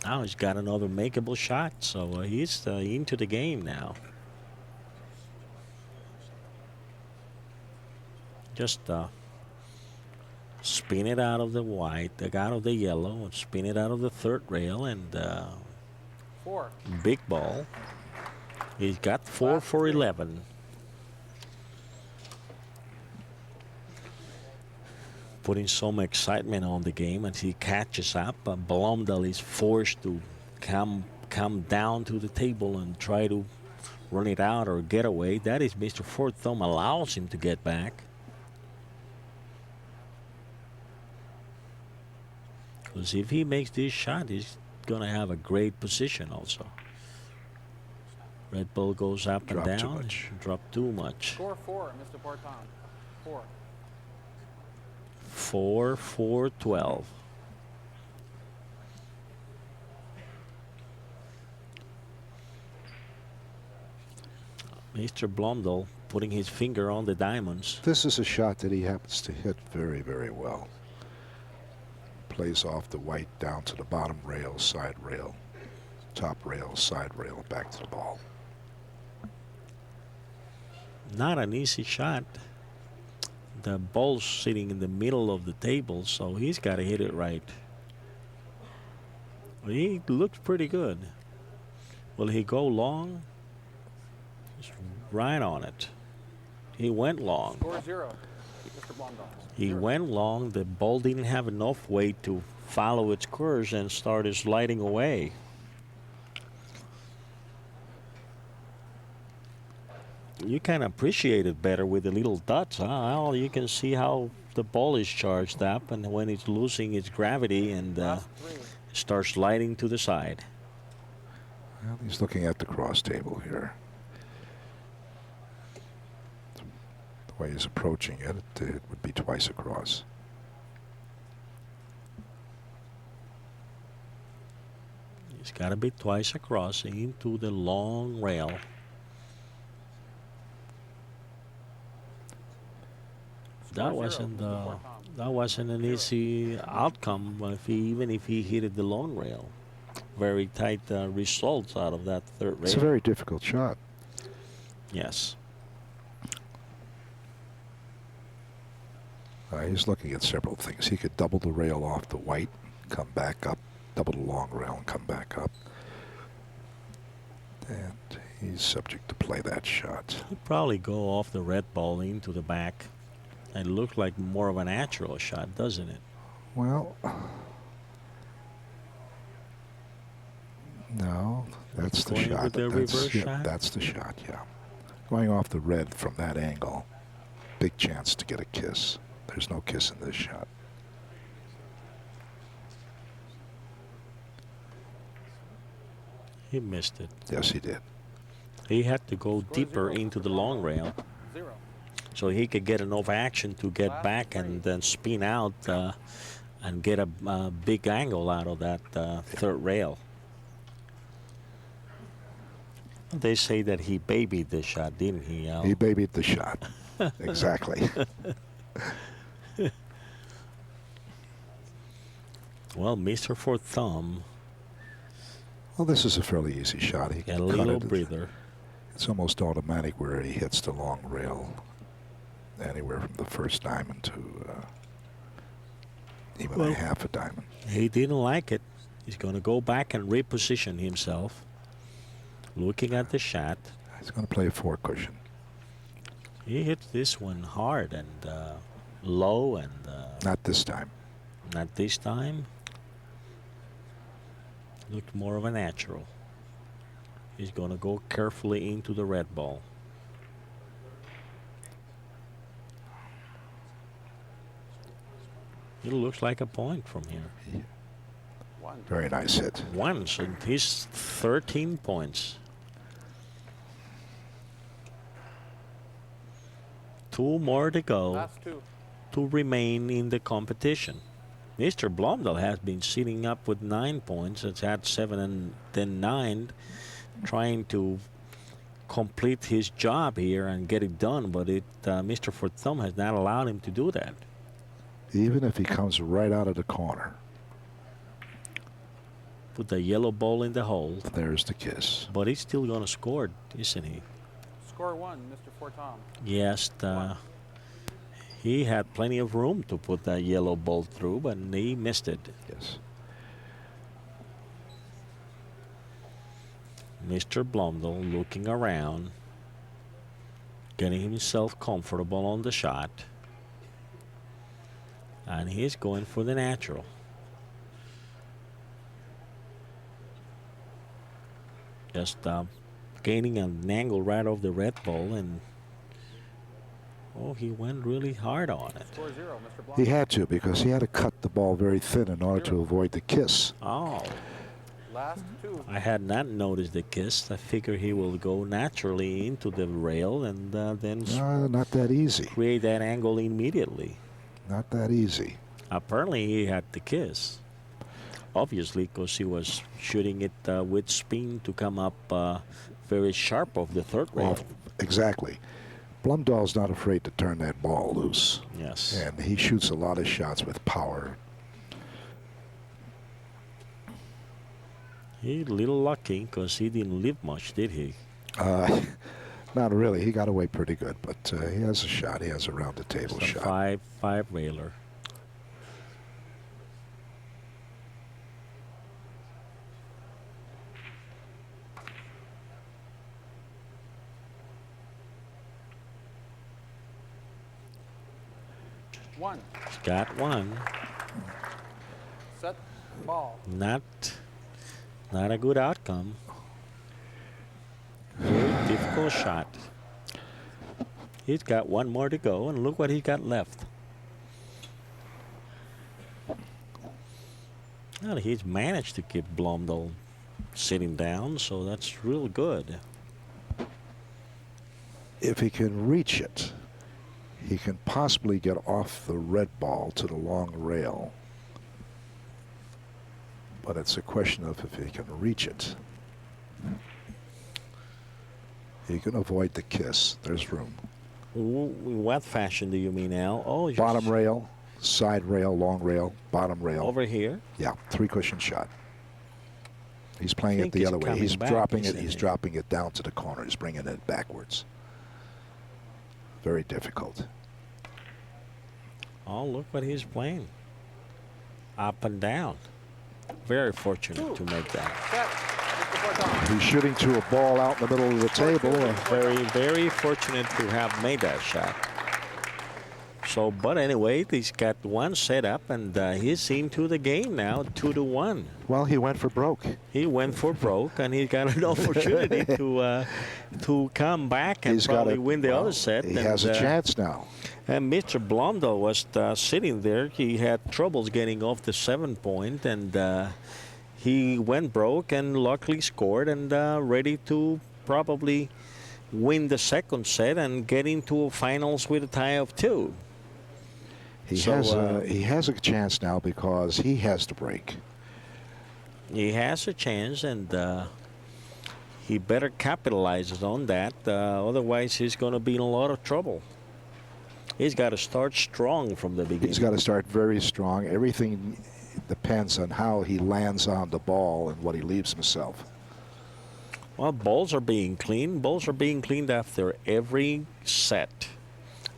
Now he's got another makeable shot, so he's into the game now. Just spin it out of the white, out of the yellow, and spin it out of the 3rd rail, and 4. big ball. He's got 4 for 11. Putting some excitement on the game as he catches up. Blomdahl is forced to come down to the table and try to run it out or get away. That is Mr. Forthomme allows him to get back. Because if he makes this shot, he's going to have a great position also. Red ball goes up and down. Too much. Drop too much. Score 4, Mr. Forthomme. 4. 4, 4, 12. Mr. Blomdahl putting his finger on the diamonds. This is a shot that he happens to hit very, very well. Plays off the white down to the bottom rail, side rail, top rail, side rail, back to the ball. Not an easy shot. The ball's sitting in the middle of the table, so he's got to hit it right. He looks pretty good. Will he go long? Just right on it. He went long. Score 0, Mr. Blomdahl. He went long. The ball didn't have enough weight to follow its course and started sliding away. You can appreciate it better with the little dots, huh? Well, you can see how the ball is charged up and when it's losing its gravity and starts sliding to the side. Well, he's looking at the cross table here. The way he's approaching it, it would be twice across. It's got to be twice across into the long rail. That wasn't an easy outcome. Even if he hit the long rail, very tight results out of that 3rd rail. It's a very difficult shot. Yes. He's looking at several things. He could double the rail off the white, come back up, double the long rail and come back up. And he's subject to play that shot. He'd probably go off the red ball into the back. It looked like more of a natural shot, doesn't it? Well, no, that's the Going shot. with the reverse shot? That's the shot, yeah. Going off the red from that angle, big chance to get a kiss. There's no kiss in this shot. He missed it. Yes, he did. He had to go Score deeper 0, into Mr. the long Blomdahl. rail 0. so he could get enough action to get Last back 3. and then spin out and get a big angle out of that third rail. They say that he babied the shot, didn't he, Al? He babied the shot. Exactly. Well, Mr. Forthomme Well, this is a fairly easy shot. He got a can cut little it. breather. It's almost automatic where he hits the long rail, anywhere from the first diamond to even Well, a half a diamond. He didn't like it. He's going to go back and reposition himself. Looking at the shot. He's going to play a 4 cushion. He hit this one hard and low and Not this time. not this time. Looked more of a natural. He's going to go carefully into the red ball. It looks like a point from here. 1. Very nice hit. Once, and he's 13 points. 2 more to go Last 2. to remain in the competition. Mr. Blomdahl has been sitting up with 9 points. It's had 7 and then 9, trying to complete his job here and get it done, but Mr. Forthomme has not allowed him to do that. Even if he comes right out of the corner, Put the yellow ball in the hole, there's the kiss. but he's still going to score, isn't he? Score 1, Mr. Forthomme. Yes, he had plenty of room to put that yellow ball through, but he missed it. Yes. Mr. Blomdahl looking around, getting himself comfortable on the shot, and he's going for the natural. Just gaining an angle right off the red ball, and oh, he went really hard on it. Score 0, Mr. Blomdahl. He had to, because he had to cut the ball very thin in order to avoid the kiss. Oh, Last 2. I had not noticed the kiss. I figure he will go naturally into the rail and then Not that easy. create that angle immediately. Not that easy. Apparently, he had the kiss. Obviously, because he was shooting it with spin to come up very sharp off the third rail. Exactly. Blomdahl's not afraid to turn that ball loose. Yes. And he shoots a lot of shots with power. He's a little lucky because he didn't live much, did he? Not really. He got away pretty good, but he has a shot. He has a round the table Some shot. five railer. One. He's got one. Set. Ball. Not a good outcome. Very difficult shot. He's got one more to go, and look what he got left. Well, he's managed to keep Blomdahl sitting down, so that's real good. If he can reach it, he can possibly get off the red ball to the long rail. But it's a question of if he can reach it. He can avoid the kiss. There's room. What fashion do you mean, Al? Oh, you're Bottom rail, side rail, long rail, bottom rail. over here. Yeah, 3 cushion shot. He's playing I it think the he's other way. coming He's back, dropping it. isn't He's he? dropping it down to the corner. He's bringing it backwards. Very difficult. Oh, look what he's playing. Up and down. Very fortunate to make that. Set. Mr. Forthomme. He's shooting to a ball out in the middle of the table. Very, very fortunate to have made that shot. So, but anyway, he's got one set up, and he's into the game now, 2-1. Well, he went for broke. He went for broke, and he got an opportunity to come back and probably win the other set. He has a chance now. And Mr. Blomdahl was sitting there. He had troubles getting off the 7-point, and he went broke and luckily scored and ready to probably win the second set and get into finals with a tie of 2. He has a chance now because he has to break. He has a chance, and he better capitalize on that. Otherwise, he's going to be in a lot of trouble. He's got to start strong from the beginning. He's got to start very strong. Everything depends on how he lands on the ball and what he leaves himself. Well, balls are being cleaned. Balls are being cleaned after every set.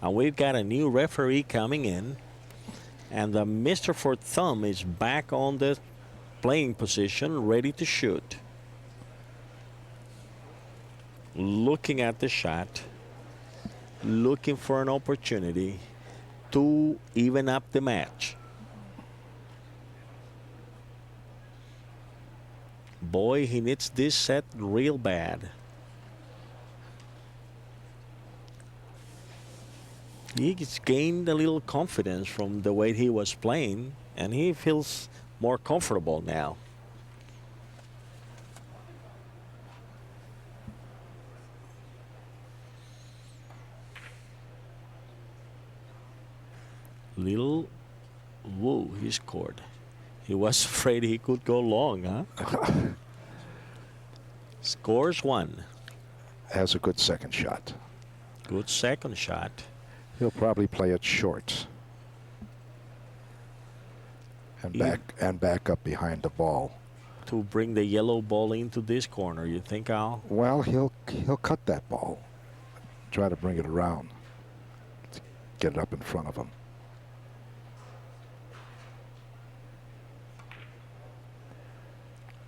And we've got a new referee coming in. And Mr. Forthomme is back on the playing position, ready to shoot. Looking at the shot. Looking for an opportunity to even up the match. Boy, he needs this set real bad. He's gained a little confidence from the way he was playing, and he feels more comfortable now. Little woo, he scored. He was afraid he could go long, huh? Scores 1. Has a good second shot. Good second shot. He'll probably play it short. And back up behind the ball. To bring the yellow ball into this corner, you think, Al? Well, he'll cut that ball. Try to bring it around. Get it up in front of him.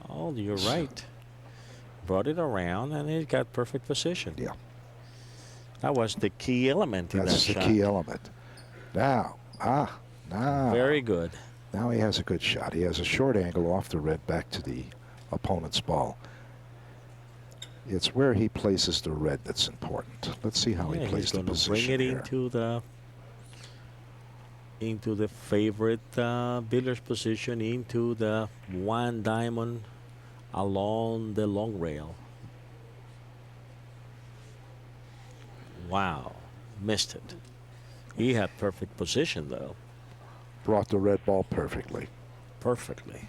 Oh, you're right. Brought it around, and he's got perfect position. Yeah. That was the key element in that shot. That's the key element. Now. Very good. Now he has a good shot. He has a short angle off the red back to the opponent's ball. It's where he places the red that's important. Let's see how he plays the position. Bring it here. into the favorite billiards position, into the 1 diamond along the long rail. Wow, missed it. He had perfect position though. Brought the red ball perfectly. Perfectly.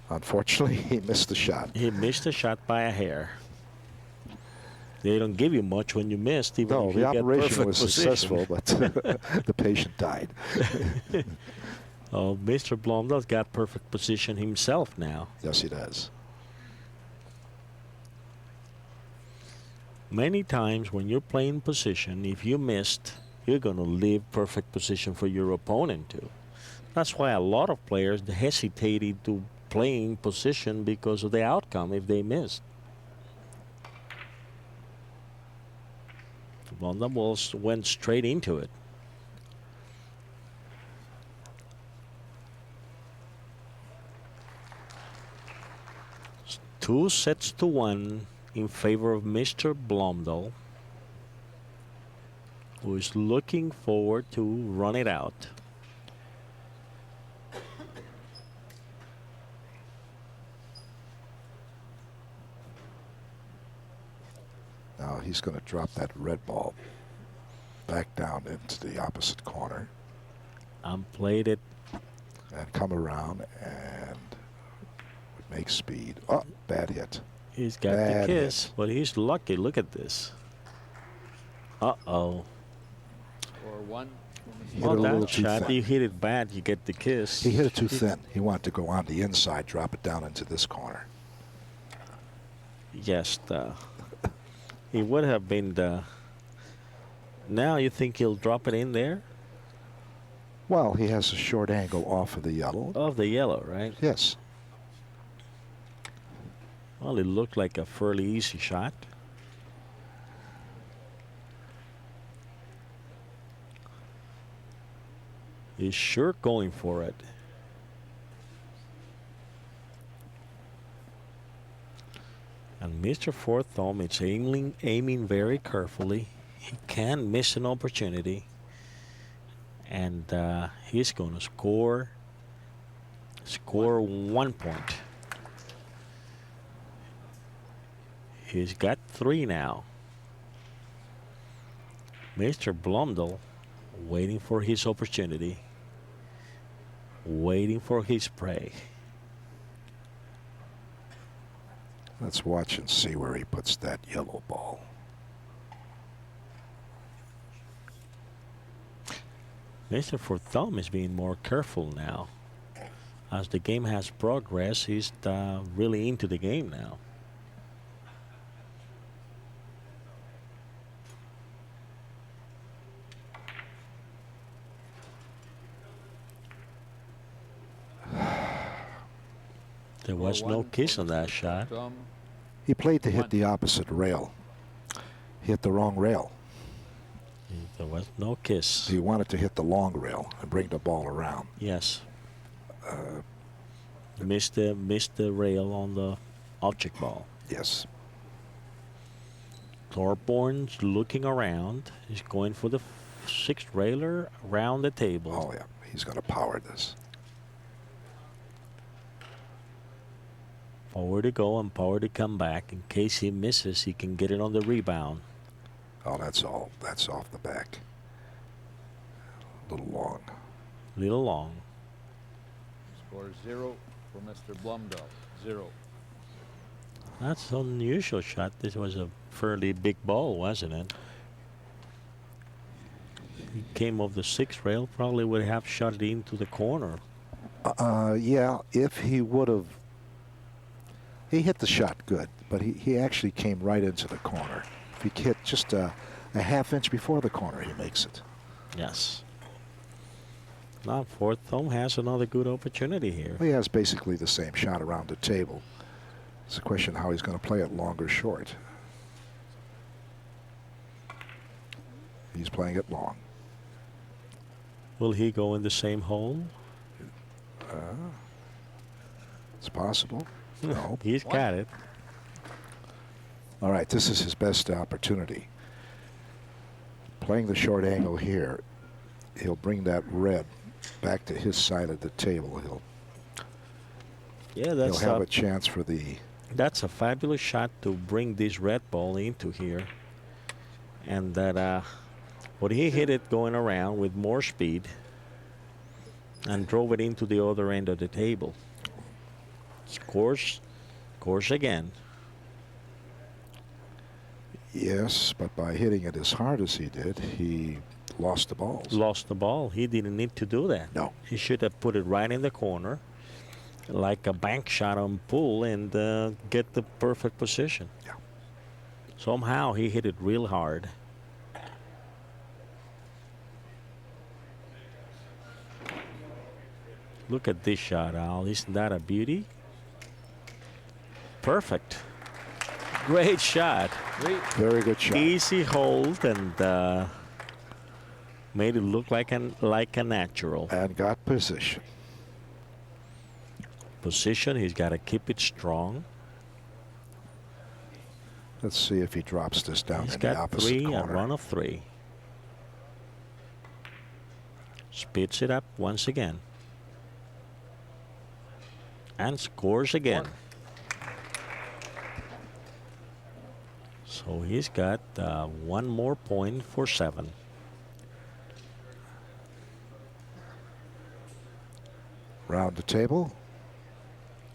Unfortunately, he missed the shot. He missed the shot by a hair. They don't give you much when you missed, even no, if the you operation was position. successful, but the patient died. Oh, Mr. Blomdahl's got perfect position himself now. Yes, he does. Many times when you're playing position, if you missed, you're going to leave perfect position for your opponent too. That's why a lot of players hesitated to playing position because of the outcome if they missed. Blomdahl went straight into it. It's 2-1 in favor of Mr. Blomdahl, who is looking forward to run it out. Now he's going to drop that red ball back down into the opposite corner. Played it. And come around and make speed. Oh, bad hit. He's got the kiss, but he's lucky. Look at this. Uh-oh. Score 1. Well, that shot, you hit it bad, you get the kiss. He hit it too thin. He wanted to go on the inside, drop it down into this corner. Yes, it would have been the. Now you think he'll drop it in there? Well, he has a short angle off of the yellow. Of the yellow, right? Yes. Well, it looked like a fairly easy shot. He's sure going for it. And Mr. Forthomme is aiming very carefully. He can't miss an opportunity. And he's going to score 1 point. He's got 3 now. Mr. Blomdahl waiting for his opportunity, waiting for his prey. Let's watch and see where he puts that yellow ball. Mr. Forthomme is being more careful now. As the game has progressed, he's really into the game now. There was no kiss on that shot. He played to hit the opposite rail. He hit the wrong rail. There was no kiss. He wanted to hit the long rail and bring the ball around. Yes. Missed the rail on the object ball. Yes. TORBJORN's looking around. He's going for the 6th railer around the table. Oh, yeah. He's going to power this. Forward to go and power to come back. In case he misses, he can get it on the rebound. Oh, that's all. That's off the back. A little long. Little long. Score 0 for Mr. Blomdahl. 0. That's an unusual shot. This was a fairly big ball, wasn't it? He came off the 6th rail, probably would have shot it into the corner. Yeah, if he would have. He hit the shot good, but he actually came right into the corner. If he hit just a half inch before the corner, he makes it. Yes. Now Forthomme has another good opportunity here. Well, he has basically the same shot around the table. It's a question how he's going to play it, long or short. He's playing it long. Will he go in the same hole? It's possible. No. He's got it. All right, this is his best opportunity. Playing the short angle here, he'll bring that red back to his side of the table. He'll have a chance for the. That's a fabulous shot to bring this red ball into here. And that, but he hit it going around with more speed and drove it into the other end of the table. Scores again. Yes, but by hitting it as hard as he did, he lost the balls. Lost the ball. He didn't need to do that. No. He should have put it right in the corner, like a bank shot on pool, and get the perfect position. Yeah. Somehow he hit it real hard. Look at this shot, Al. Isn't that a beauty? Perfect. Great shot. Very good shot. Easy hold and made it look like a natural. And got position. Position. He's got to keep it strong. Let's see if he drops this down He's in the got opposite 3, corner. a run of 3. Speeds it up once again. And scores again. So he's got 1 more point for 7. Round the table.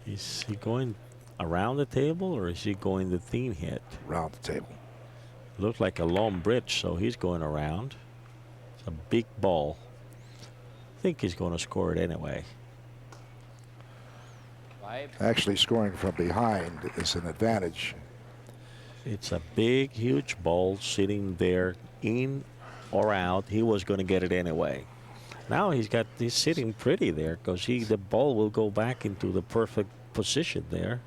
Is he going around the table or is he going the thin hit? Round the table. Looks like a long bridge, so he's going around. It's a big ball. I think he's going to score it anyway. 5. Actually, scoring from behind is an advantage. It's a big, huge ball sitting there, in or out. He was going to get it anyway. Now he's sitting pretty there because the ball will go back into the perfect position there.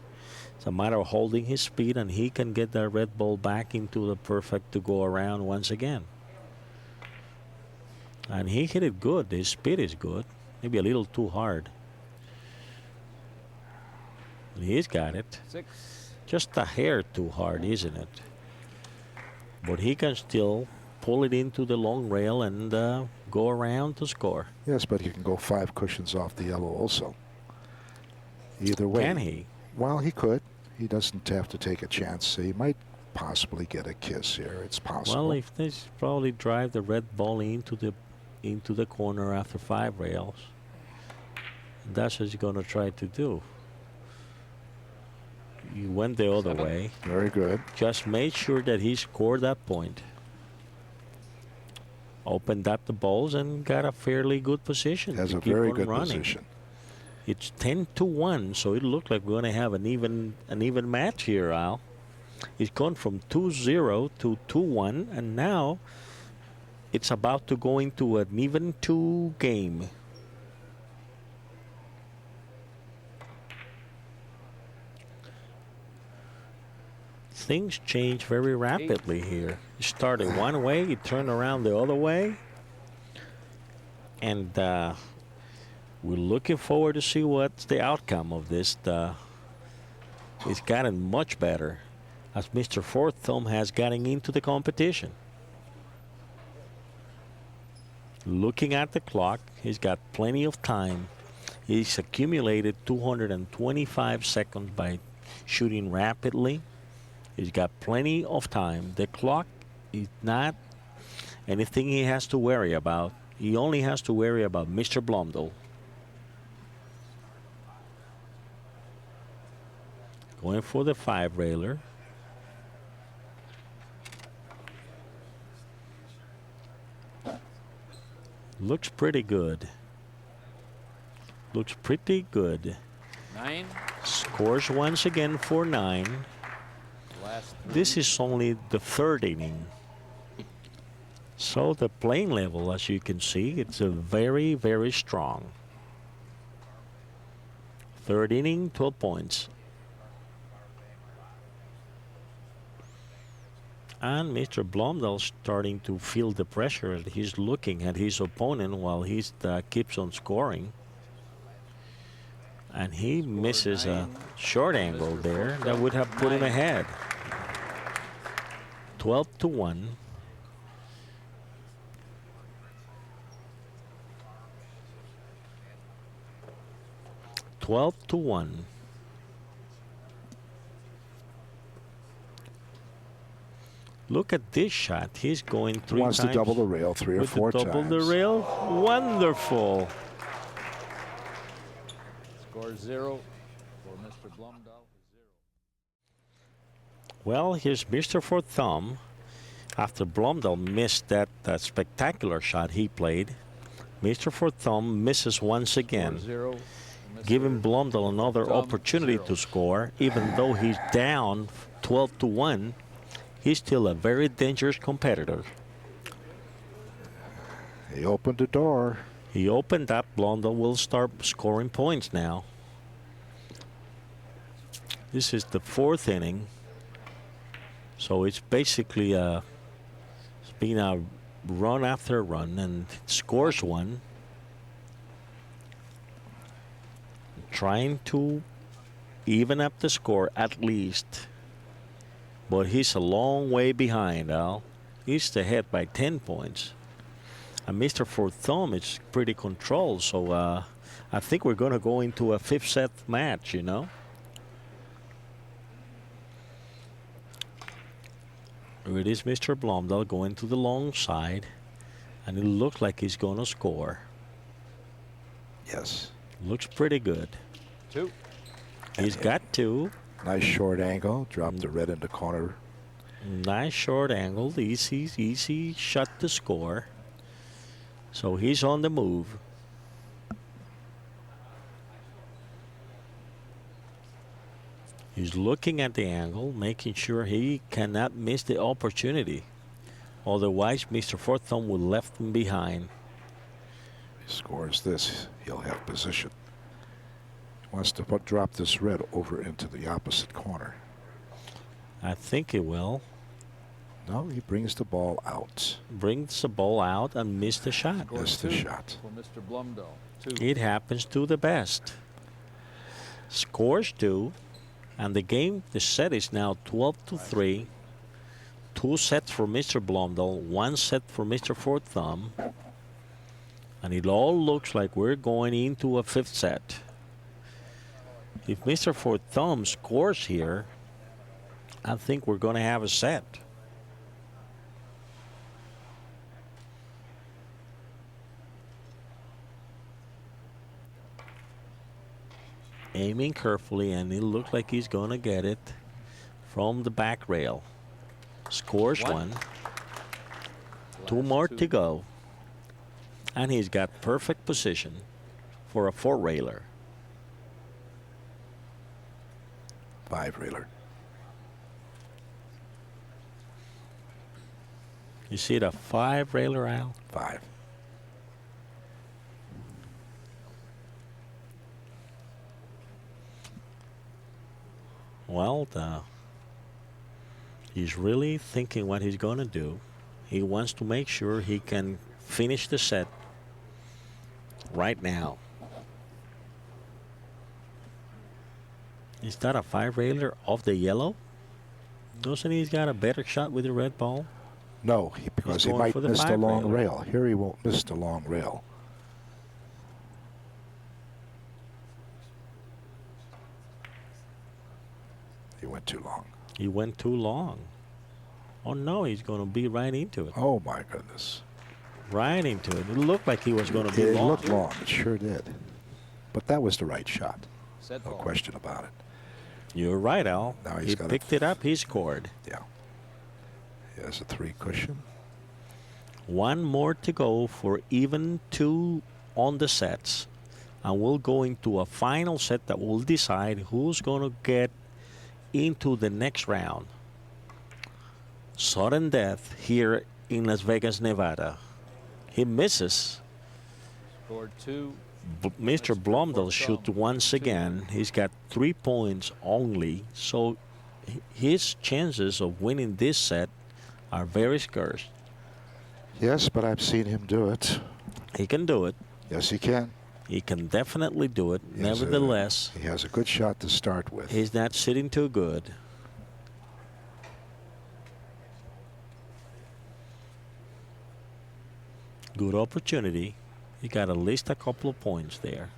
It's a matter of holding his speed, and he can get that red ball back into the perfect to go around once again. And he hit it good. His speed is good. Maybe a little too hard. He's got it. 6. Just a hair too hard, isn't it? But he can still pull it into the long rail and go around to score. Yes, but he can go 5 cushions off the yellow also. Either way. Can he? Well, he could. He doesn't have to take a chance. He might possibly get a kiss here. It's possible. Well, if they probably drive the red ball into the corner after 5 rails, that's what he's going to try to do. He went the other 7. way. Very good. Just made sure that he scored that point. Opened up the balls and got a fairly good position. Has to a keep very on good running. position. It's 10-1, so it looked like we're going to have an even match here, Al. It's gone from 2-0 to 2-1, and now it's about to go into an even 2 game. Things change very rapidly here. It started one way, it turned around the other way, and we're looking forward to see what's the outcome of this. It's gotten much better as Mr. Forthomme has gotten into the competition. Looking at the clock, he's got plenty of time. He's accumulated 225 seconds by shooting rapidly. He's got plenty of time. The clock is not anything he has to worry about. He only has to worry about Mr. Blomdahl. Going for the 5-railer. Looks pretty good. Looks pretty good. 9. Scores once again for 9. Last 3. This is only the 3rd inning. So the playing level, as you can see, it's a very, very strong. 3rd inning, 12 points. And Mr. Blomdahl starting to feel the pressure. He's looking at his opponent while he keeps on scoring. And he misses a short angle there that would have put him ahead. 12-1. Look at this shot. He's going 3 Wants times. to double the rail 3 or 4 times. Double the rail. Wonderful. Score 0 for Mr. Blomdahl. 0. Well, here's Mr. Forthomme. After Blomdahl missed that spectacular shot he played, Mr. Forthomme misses once again, 0. giving Blomdahl another Forthomme, opportunity 0. to score. Even though he's down 12-1, he's still a very dangerous competitor. He opened the door. He opened up. Blomdahl will start scoring points now. This is the 4th inning. So it's basically it's been a run after run, and it scores one. Trying to even up the score at least. But he's a long way behind, Al. He's ahead by 10 points. And Mr. Forthomme is pretty controlled, so I think we're going to go into a 5th set match, you know. Here it is, Mr. Blomdahl going to the long side, and it looks like he's going to score. Yes. Looks pretty good. 2. He's got 2. Nice short angle. Dropped the red in the corner. Nice short angle. Easy shot to score. So he's on the move. He's looking at the angle, making sure he cannot miss the opportunity. Otherwise, Mr. Forthomme will left him behind. He scores this, he'll have position. Wants to drop this red over into the opposite corner. I think he will. No, he brings the ball out. Brings the ball out and missed the shot. Score Missed the 2 shot. for Mr. Blumdahl. 2. It happens to the best. Scores 2, and the set is now 12-3. 2 sets for Mr. Blumdahl, 1 set for Mr. Forthomme. And it all looks like we're going into a 5th set. If Mr. Forthomme scores here, I think we're going to have a set. Aiming carefully, and it looks like he's going to get it from the back rail. Scores 1. 2 more to go. And he's got perfect position for a 4-railer. 5-railer. You see it, a 5-railer, Al? 5. Well, he's really thinking what he's going to do. He wants to make sure he can finish the set right now. Is that a 5-railer off the yellow? Doesn't he's got a better shot with the red ball? No, because he going might for the miss the long 5-railer. rail. Here he won't miss the long rail. He went too long. He went too long. Oh no, he's going to be right into it. Oh my goodness. Right into it. It looked like he was going to be It long. looked long. It sure did. But that was the right shot. Set No ball. question about it. You're right, Al. Now he's He got picked it up. He scored. Yeah. He has a 3 cushion. 1 more to go for even 2 on the sets. And we'll go into a final set that will decide who's going to get into the next round. Sudden death here in Las Vegas, Nevada. He misses. Score 2. Mr. Blumdahl Forthomme. shoots once again. He's got 3 points only. So his chances of winning this set are very scarce. Yes, but I've seen him do it. He can do it. Yes, he can. He can definitely do it. He has Nevertheless, he has a good shot to start with. he's not sitting too good. Good opportunity. He got at least a couple of points there.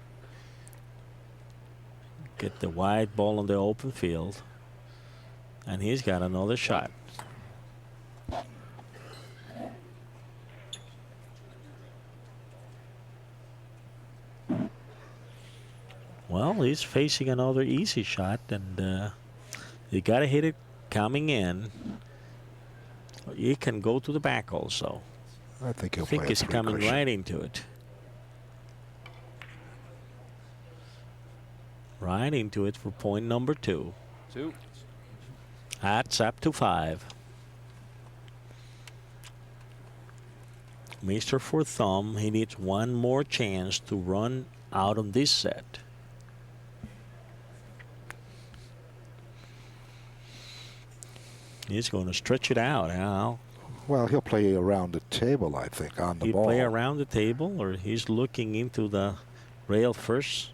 Get the wide ball on the open field. And he's got another shot. Well, he's facing another easy shot, and you got to hit it coming in. He can go to the back also. I think he'll I think play a he's 3 coming cushion. right into it. Right into it for point number 2. 2. That's up to 5. Mr. Forthomme, he needs 1 more chance to run out on this set. He's going to stretch it out, Al. Well, he'll play around the table, I think, on the He ball. play around the table, or he's looking into the rail first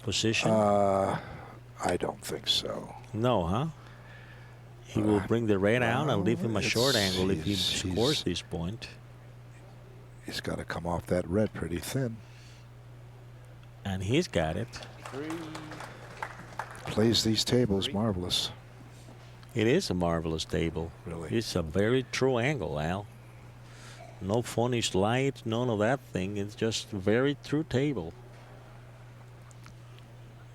position? I don't think so. No, huh? He will bring the rail out and leave him a short it's- angle if he he's- scores this point. He's got to come off that red pretty thin. And he's got it. 3. Plays these tables marvelous. It is a marvelous table. Really. It's a very true angle, Al. No phony lights, none of that thing. It's just a very true table.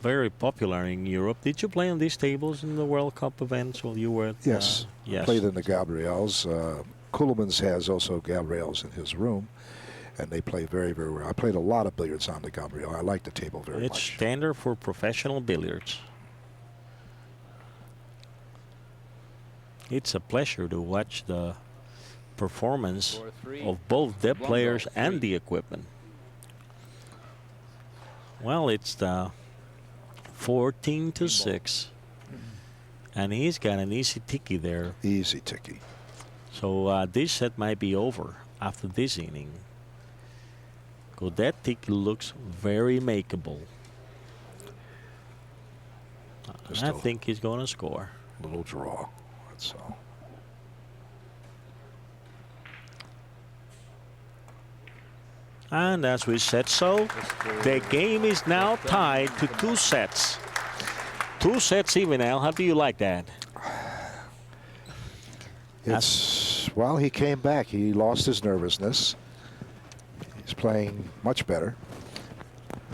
Very popular in Europe. Did you play on these tables in the World Cup events while you were at? Yes. Yes. Played in the Gabriels. Kuhlman's has also Gabriels in his room, and they play very, very well. I played a lot of billiards on the Gabriel. I like the table very It's much. standard for professional billiards. It's a pleasure to watch the performance Score 3. of both the Blumdahl, players 3. and the equipment. Well, it's the 14-6, and he's got an easy ticky there. Easy ticky. So this set might be over after this inning. Because that tick looks very makeable. Just I a think he's going to score. little draw. That's all. And as we said so, the game is now tied to 2 sets. 2 sets even, Al. How do you like that? It's, well, he came back. He lost his nervousness. He's playing much better.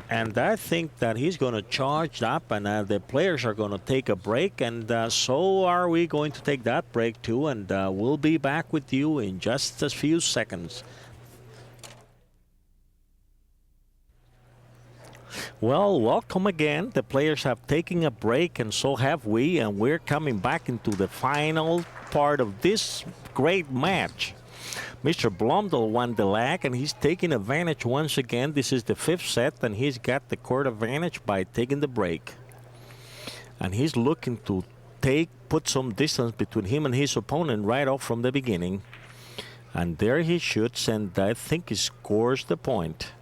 And I think that he's going to charge up, and the players are going to take a break, and so are we going to take that break too, and we'll be back with you in just a few seconds. Well, welcome again. The players have taken a break, and so have we, and we're coming back into the final part of this great match. Mr. Blomdahl won the leg, and he's taking advantage once again. This is the 5th set, and he's got the court advantage by taking the break. And he's looking to put some distance between him and his opponent right off from the beginning. And there he shoots, and I think he scores the point.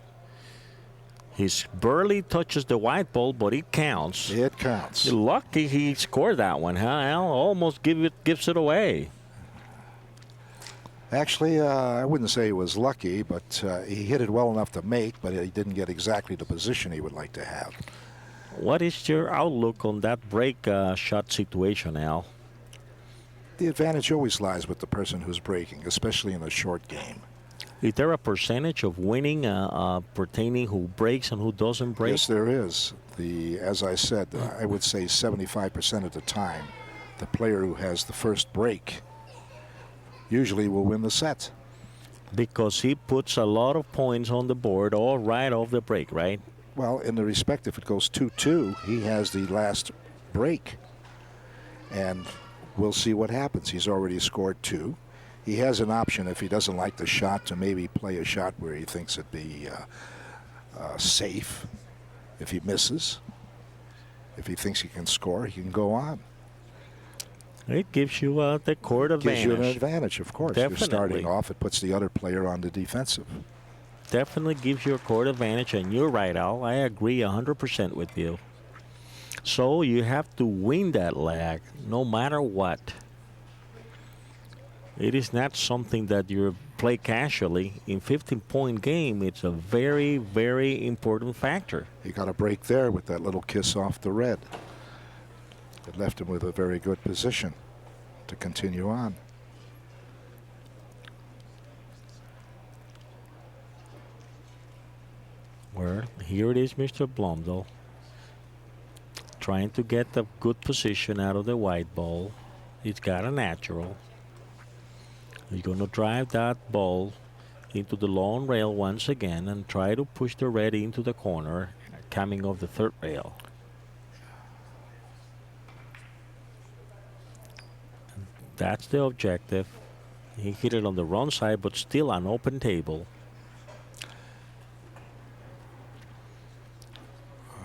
He barely touches the white ball, but it counts. It counts. Lucky he scored that one, huh, Al? Almost gives it away. Actually, I wouldn't say he was lucky, but he hit it well enough to make, but he didn't get exactly the position he would like to have. What is your outlook on that break shot situation, Al? The advantage always lies with the person who's breaking, especially in a short game. Is there a percentage of winning pertaining who breaks and who doesn't break? Yes, there is. As I said, I would say 75% of the time, the player who has the first break usually will win the set. Because he puts a lot of points on the board all right off the break, right? Well, in the respect, if it goes 2-2, he has the last break. And we'll see what happens. He's already scored 2. He has an option, if he doesn't like the shot, to maybe play a shot where he thinks it'd be safe. If he misses, if he thinks he can score, he can go on. It gives you the court advantage. Gives you an advantage, of course. Definitely. You're starting off. It puts the other player on the defensive. Definitely gives you a court advantage, and you're right, Al. I agree 100% with you. So you have to win that leg no matter what. It is not something that you play casually. In 15-point game, it's a very, very important factor. He got a break there with that little kiss off the red. It left him with a very good position to continue on. Well, here it is, Mr. Blomdahl, trying to get a good position out of the white ball. He's got a natural. He's going to drive that ball into the long rail once again and try to push the red into the corner, coming off the 3rd rail. That's the objective. He hit it on the wrong side, but still an open table.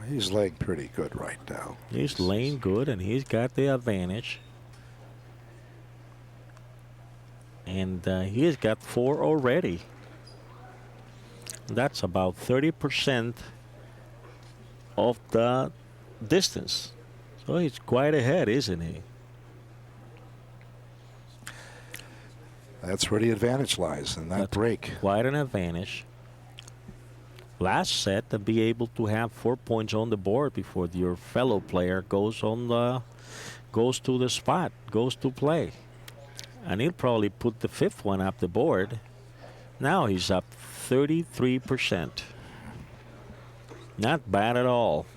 He's laying pretty good right now. He's laying good, and he's got the advantage. And he has got 4 already. That's about 30% of the distance. So he's quite ahead, isn't he? That's where the advantage lies in that That's break. Quite an advantage. Last set to be able to have 4 points on the board before your fellow player goes to the spot, goes to play. And he'll probably put the 5th one up the board. Now he's up 33%. Not bad at all.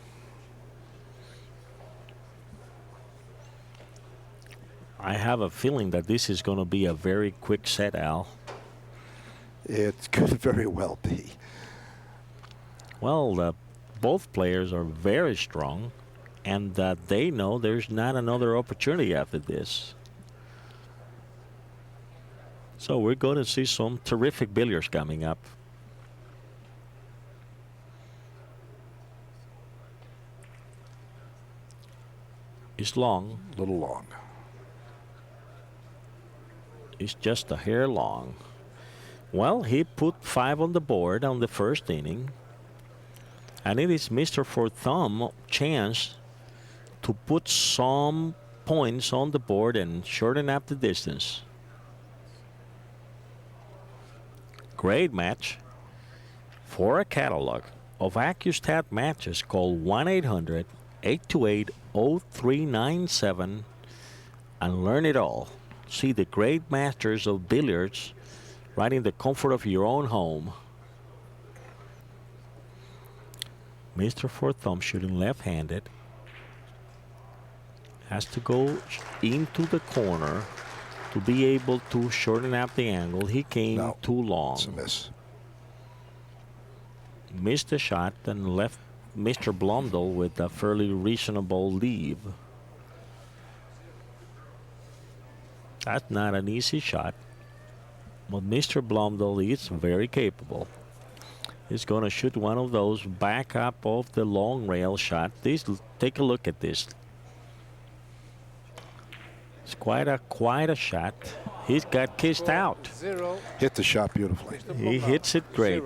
I have a feeling that this is going to be a very quick set, Al. It could very well be. Well, both players are very strong, and they know there's not another opportunity after this. So we're going to see some terrific billiards coming up. It's long. A little long. is just a hair long. Well, he put 5 on the board on the first inning. And it is Mr. Forthomme's chance to put some points on the board and shorten up the distance. Great match. For a catalog of ACCUSTAT matches, call 1-800-828-0397 and learn it all. See the great masters of billiards right in the comfort of your own home. Mr. Forthomme shooting left-handed. Has to go into the corner to be able to shorten up the angle. He came too long. It's a miss. Missed the shot and left Mr. Blomdahl with a fairly reasonable lead. That's not an easy shot, but Mr. Blomdahl is very capable. He's going to shoot one of those back up off the long rail shot. Take a look at this. It's quite a shot. He's got kissed out. Hit the shot beautifully. He hits it great.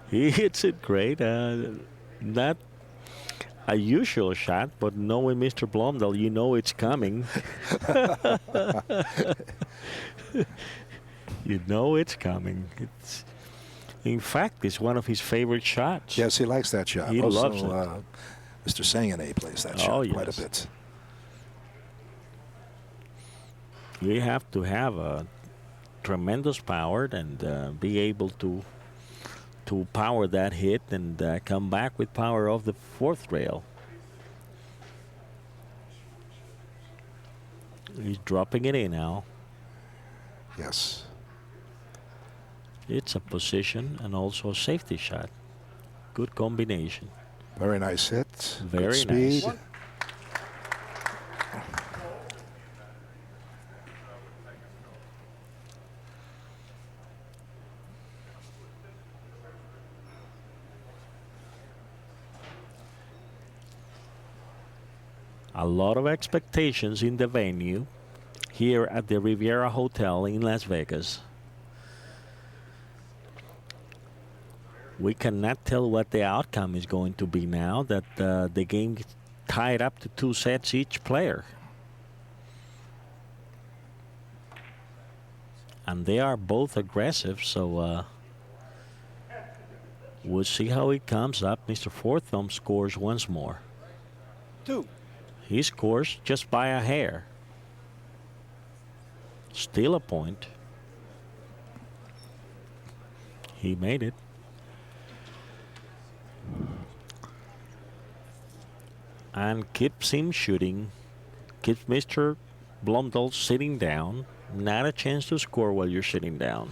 He hits it great. Not a usual shot, but knowing Mr. Blomdahl, you know it's coming. You know it's coming. In fact, it's one of his favorite shots. Yes, he likes that shot. He also, loves it. Mr. Sangane plays that shot quite a bit. You have to have a tremendous power and be able to power that hit and come back with power off the fourth rail. He's dropping it in now. Yes. It's a position and also a safety shot. Good combination. Very nice hit. Very good speed. nice. A lot of expectations in the venue here at the Riviera Hotel in Las Vegas. We cannot tell what the outcome is going to be now that the game is tied up to 2 sets each player. And they are both aggressive, so we'll see how it comes up. Mr. Forthomme scores once more. 2. He scores just by a hair. Still a point. He made it. And keeps him shooting. Keeps Mr. Blomdahl sitting down. Not a chance to score while you're sitting down.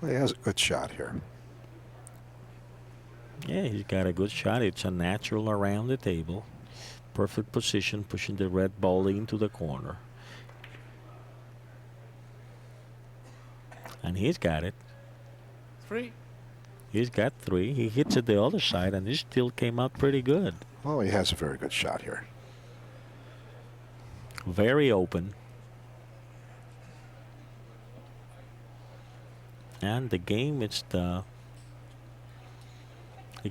Well, he has a good shot here. Yeah, he's got a good shot. It's a natural around the table. Perfect position, pushing the red ball into the corner. And he's got it. 3. He's got 3. He hits it the other side, and he still came out pretty good. Oh, he has a very good shot here. Very open. And the game is the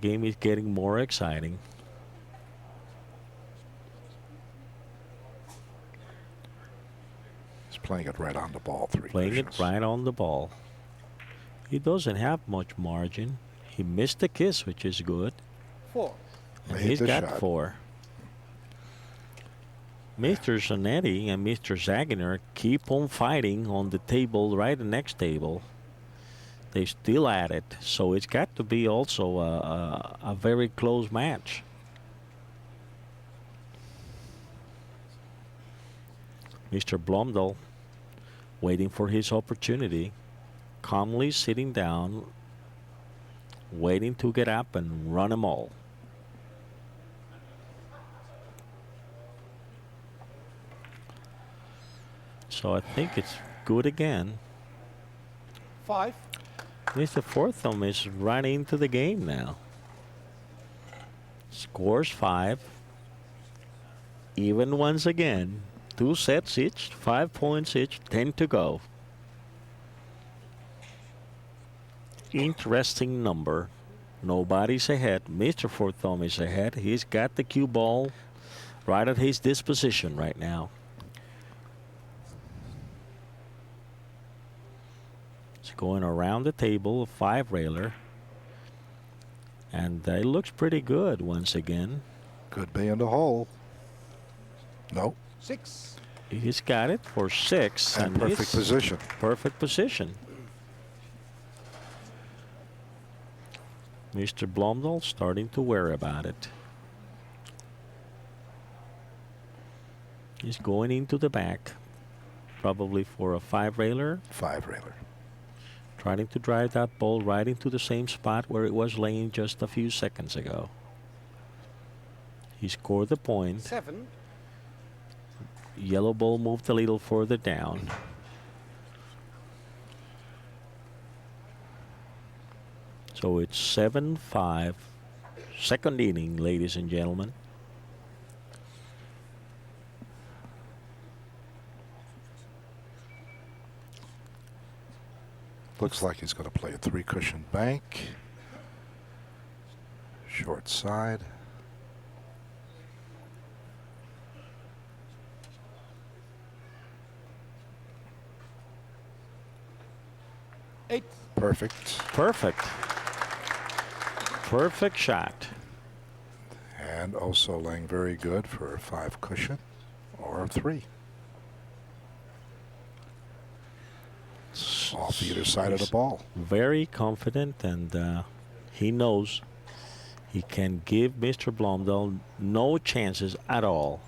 game is getting more exciting. He's playing it right on the ball. 3 Playing cushions. it right on the ball. He doesn't have much margin. He missed the kiss, which is good. 4. And Hit he's the got shot. 4. Mr. Zanetti and Mr. Zagener keep on fighting on the table, right the next table. They still at it, so it's got to be also a very close match. Mr. Blomdahl waiting for his opportunity, calmly sitting down, waiting to get up and run them all. So I think it's good again. 5. Mr. Forthomme is right into the game now. Scores 5. Even once again. 2 sets each, 5 points each, 10 to go. Interesting number. Nobody's ahead. Mr. Forthomme is ahead. He's got the cue ball right at his disposition right now. It's going around the table, a 5-railer. And it looks pretty good once again. Could be in the hole. Nope. 6. He's got it for 6. And perfect position. Perfect position. Mr. Blomdahl starting to worry about it. He's going into the back, probably for a 5-railer. 5-railer. Trying to drive that ball right into the same spot where it was laying just a few seconds ago. He scored the point. 7. Yellow ball moved a little further down. So it's 7-5. Second inning, ladies and gentlemen. Looks like he's going to play a 3-cushion bank. Short side. Eight. Perfect. Perfect. Perfect shot. And also laying very good for a 5-cushion or a 3. Off either side of the ball. Very confident, and he knows he can give Mr. Blomdahl no chances at all.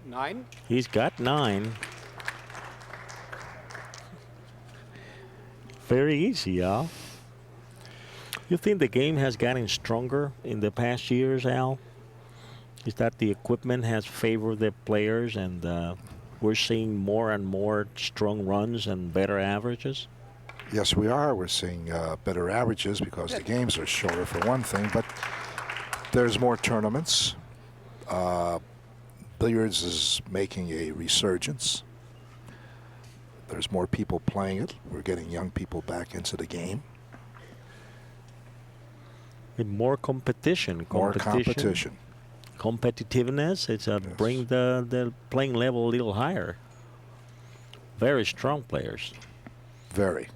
Nine. He's got 9. Very easy, y'all. You think the game has gotten stronger in the past years, Al? Is that the equipment has favored the players, and we're seeing more and more strong runs and better averages? Yes, we are. We're seeing better averages because the games are shorter for one thing, but there's more tournaments. Billiards is making a resurgence. There's more people playing it. We're getting young people back into the game. With more competition. More competition. Competitiveness. It's bring the playing level a little higher. Very strong players. Very.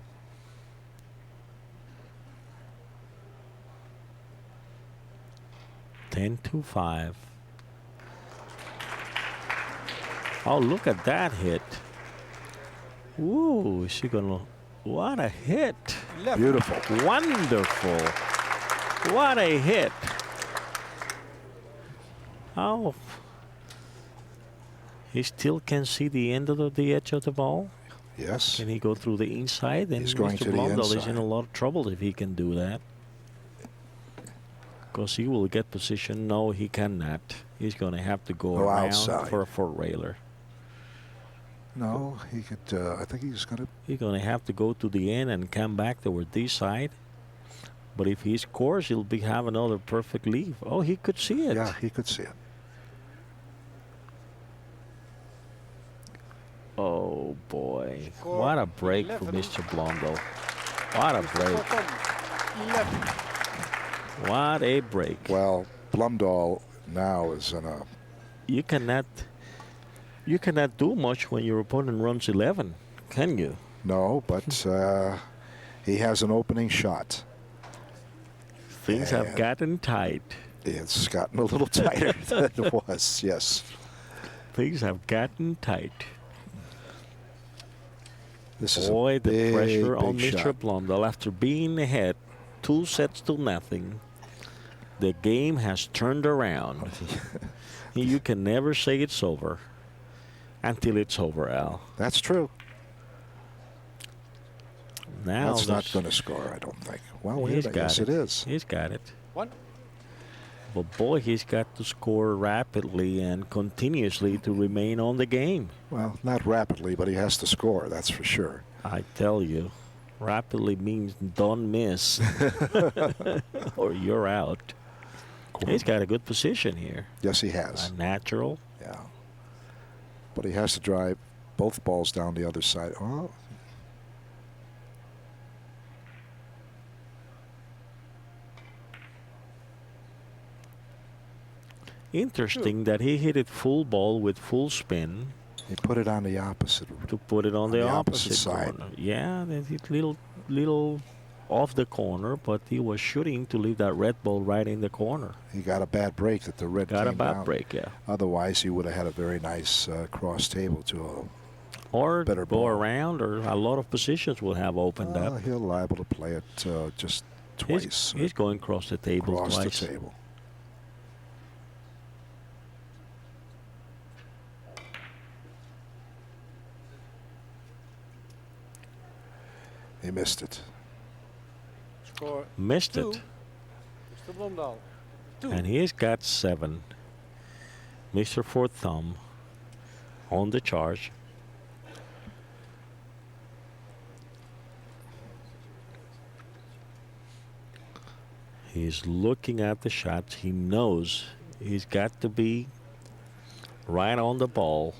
Ten to 5. Oh, look at that hit. Ooh, is she gonna? What a hit. 11. Beautiful. Wonderful. What a hit. Oh. He still can see the end of the edge of the ball. Yes. Can he go through the inside? Then He's going Mr. to the Blomdahl is inside. in a lot of trouble if he can do that. Because he will get position. No, he cannot. He's going to have to go around outside. for a 4-railer. No, he could. I think he's going to. He's going to have to go to the end and come back toward this side. But if he scores, he'll have another perfect leave. Oh, he could see it. Yeah, he could see it. Oh, boy. Score What a break 11. for Mr. Blomdahl. What a break. 11. What a break. Well, Blomdahl now is in a. You cannot do much when your opponent runs 11, can you? No, but he has an opening shot. Things have And gotten tight. It's gotten a little tighter than it was, yes. Things have gotten tight. This is Boy, a the big, pressure on big Mr. shot. Blomdahl. After being ahead 2 sets to nothing, the game has turned around. You can never say it's over until it's over, Al. That's true. Now That's not there's- going to score, I don't think. Well, wait a He's minute. got Yes, it is. He's got it. 1. But boy, he's got to score rapidly and continuously to remain on the game. Well, not rapidly, but he has to score, that's for sure. I tell you. Rapidly means don't miss or you're out. He's got a good position here. Yes, he has. A natural. Yeah. But he has to drive both balls down the other side. Oh. Interesting that he hit it full ball with full spin. He put it on the opposite. To put it on the opposite opposite side. corner. Yeah, it's little off the corner, but he was shooting to leave that red ball right in the corner. He got a bad break that the red Got a came bad down. break, yeah. Otherwise, he would have had a very nice cross table to Or better go ball. around, or a lot of positions will have opened up. He'll liable to play it just twice. He's going across the table Across twice. the table. He missed it. Score Missed 2. it. Mr. Blomdahl. 2. And he's got 7. Mr. Forthomme on the charge. He's looking at the shots. He knows he's got to be right on the ball.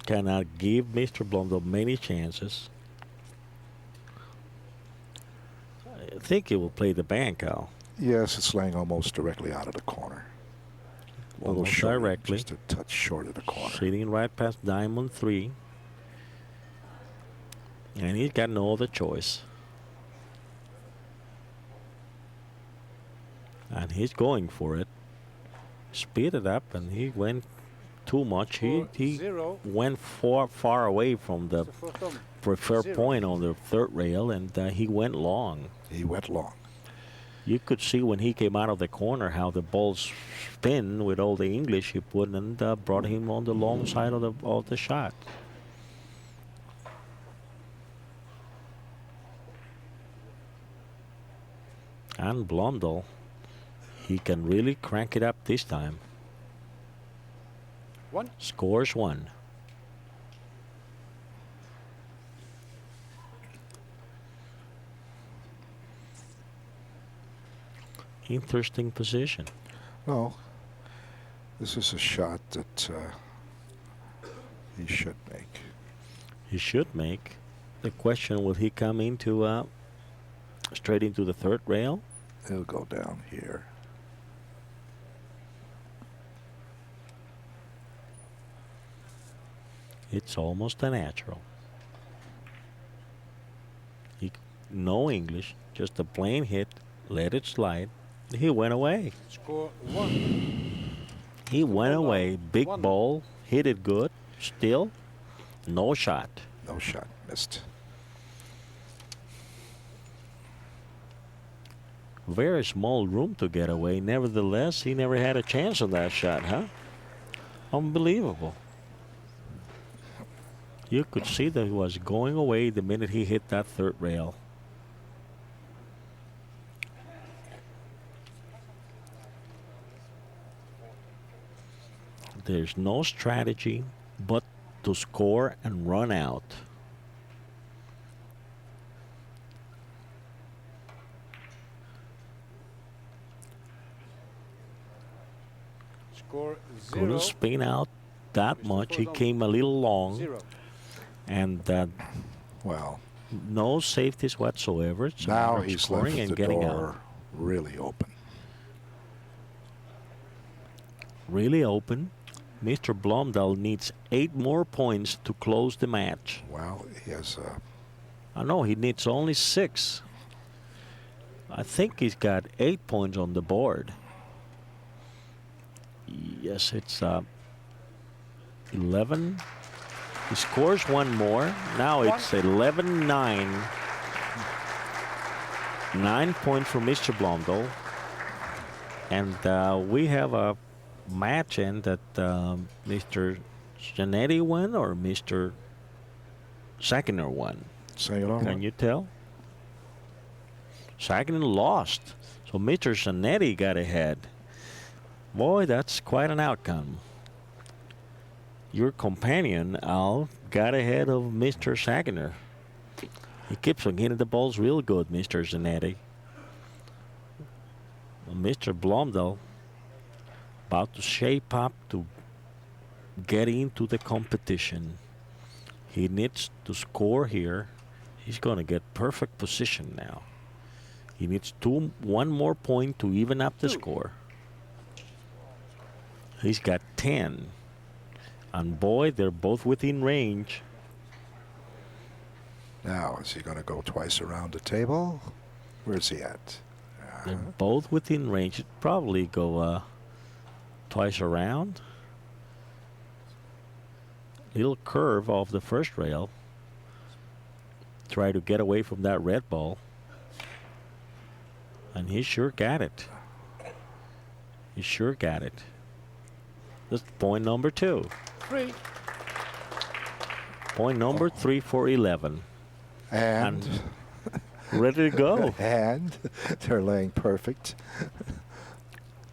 Cannot give Mr. Blomdahl many chances. I think he will play the bank, Al. Yes, it's laying almost directly out of the corner. A little Almost short, directly. just a touch short of the corner. Sitting right past diamond 3. And he's got no other choice. And he's going for it. Speed it up, and he went too much. He 0. went far away from the Mr. Forthomme. preferred 0. point on the third rail, and he went long. He went long. You could see when he came out of the corner how the ball spin with all the English he put, and brought him on the long side of the shot. And Blomdahl, he can really crank it up this time. 1. Scores 1. Interesting position. No, this is a shot that he should make. He should make. The question, will he come into straight into the third rail? He'll go down here. It's almost a natural. No English, just a plain hit. Let it slide. He went away. Score 1. He went away. Big 1. ball. Hit it good. Still, no shot. No shot. Missed. Very small room to get away. Nevertheless, he never had a chance on that shot, huh? Unbelievable. You could see that he was going away the minute he hit that third rail. There's no strategy but to score and run out. Score 0. Couldn't spin out that much. He came a little long. 0. And Well, no safeties whatsoever. It's a now matter of he's scoring left and the getting door out. really open. Really open. Mr. Blomdahl needs 8 more points to close the match. Well, he has I know he needs only 6. I think he's got 8 points on the board. Yes, it's 11. He scores 1 more. Now it's 11-9. 9 points for Mr. Blomdahl. And we have a match in that Mr. Zanetti won or Mr. Saginaw won. Can you tell? Saginaw lost. So Mr. Zanetti got ahead. Boy, that's quite an outcome. Your companion, Al, got ahead of Mr. Saginaw. He keeps on hitting the balls real good, Mr. Zanetti. Well, Mr. Blomdahl about to shape up to get into the competition. He needs to score here. He's going to get perfect position now. He needs one more point to even up the score. He's got 10. And boy, they're both within range. Now, is he going to go twice around the table? Where's he at? They're both within range. It'd probably go twice around. Little curve off the first rail. Try to get away from that red ball. And he sure got it. He sure got it. That's point number 2. 3. Point number 3 for 11. And ready to go. And they're laying perfect.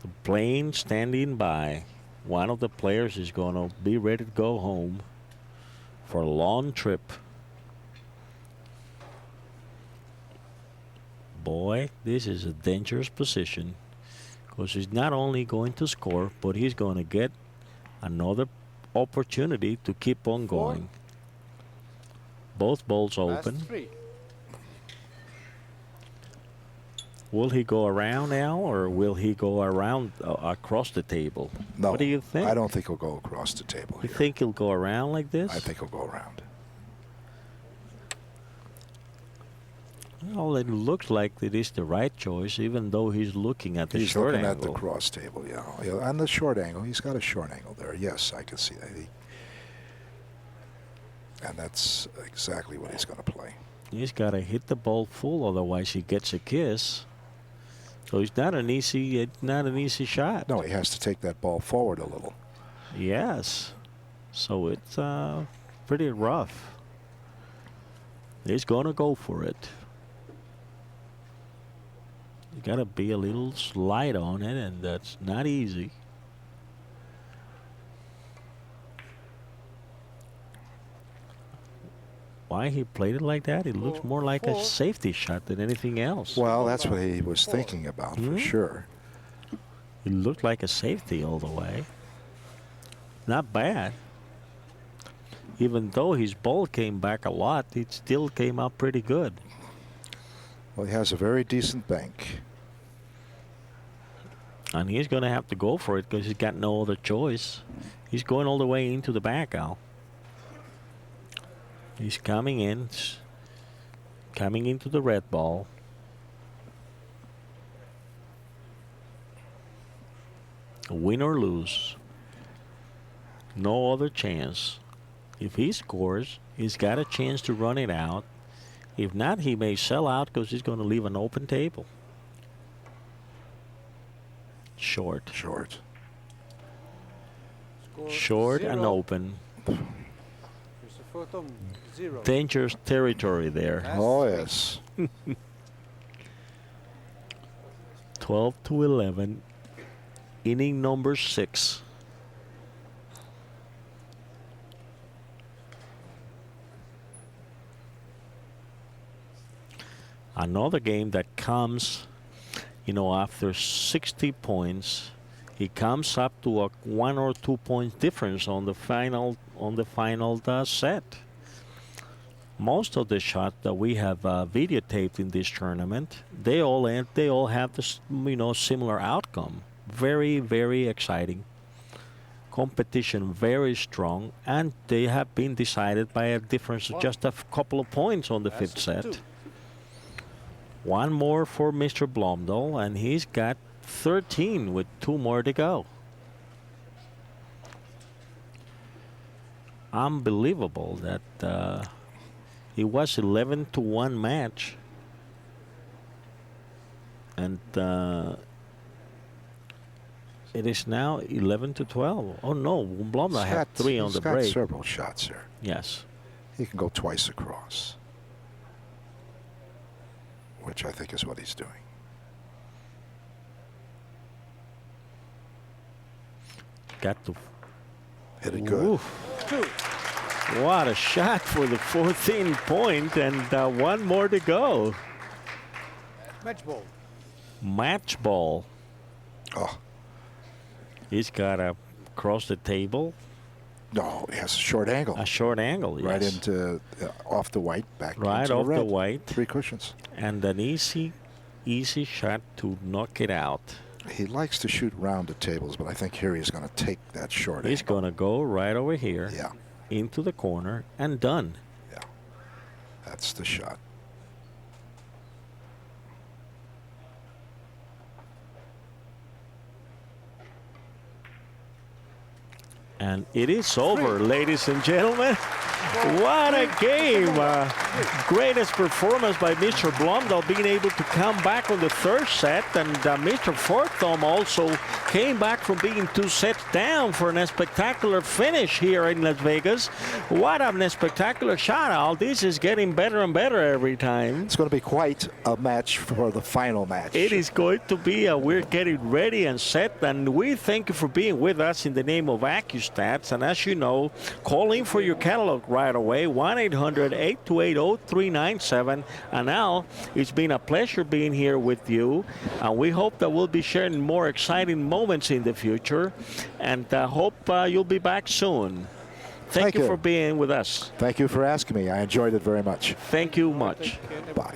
The plane standing by. One of the players is going to be ready to go home for a long trip. Boy, this is a dangerous position because he's not only going to score, but he's going to get another opportunity to keep on going. Both balls open. Last 3. Will he go around now, or will he go around across the table? No, What do you think? I don't think he'll go across the table You here. think he'll go around like this? I think he'll go around. Well, it looks like it is the right choice, even though he's looking at the He's short looking angle. at the cross table, yeah. Yeah. And the short angle. He's got a short angle there. Yes, I can see that. And that's exactly what he's going to play. He's got to hit the ball full, otherwise he gets a kiss. So it's not an easy shot. No, he has to take that ball forward a little. Yes. So it's pretty rough. He's going to go for it. You got to be a little slight on it, and that's not easy. Why he played it like that? It looks more like a safety shot than anything else. Well, that's what he was thinking about for sure. It looked like a safety all the way. Not bad. Even though his ball came back a lot, it still came out pretty good. Well, he has a very decent bank. And he's going to have to go for it because he's got no other choice. He's going all the way into the back, Al. He's coming in, coming into the red ball. Win or lose. No other chance. If he scores, he's got a chance to run it out. If not, he may sell out because he's going to leave an open table. Short. Short. Score Short 0. and open. Mr. Forthomme, 0. Dangerous territory there. Last Oh, 3. yes. 12-11. Inning number 6. Another game that comes, you know, after 60 points, it comes up to a 1 or 2 points difference on the final set. Most of the shots that we have videotaped in this tournament, they all have this, you know, similar outcome. Very, very exciting. Competition very strong, and they have been decided by a difference of just a couple of points on the Last fifth set. 2. One more for Mr. Blomdahl, and he's got 13 with 2 more to go. Unbelievable that it was 11-1 match, and it is now 11-12. Oh no, Blomdahl had 3 on the break. He's got several shots here. Yes. He can go twice across, which I think is what he's doing. Got to Hit it good. Oof. 2. What a shot for the 14 point, and one more to go. Match ball. Match ball. Oh, He's got to cross the table. no, he has a short angle. A short angle, yes. Right into, off the white, back Right into off the red. the white. 3 cushions. And an easy shot to knock it out. He likes to shoot rounded tables, but I think here he's going to take that short He's angle. going to go right over here. Yeah, Into the corner and done. yeah. That's the shot. And it is over, ladies and gentlemen. What a game. Greatest performance by Mr. Blomdahl, being able to come back on the third set. And Mr. Forthome also came back from being 2 sets down for a spectacular finish here in Las Vegas. What a spectacular shot, Al. This is getting better and better every time. It's going to be quite a match for the final match. It is going to be. We're getting ready and set, and we thank you for being with us in the name of ACCUSTATS. And as you know, call in for your catalog right away, 1-800-828-0397. And Al, it's been a pleasure being here with you, and we hope that we'll be sharing more exciting moments in the future, and hope you'll be back soon. Thank you for being with us. Thank you for asking me. I enjoyed it very much. Thank you much. Bye.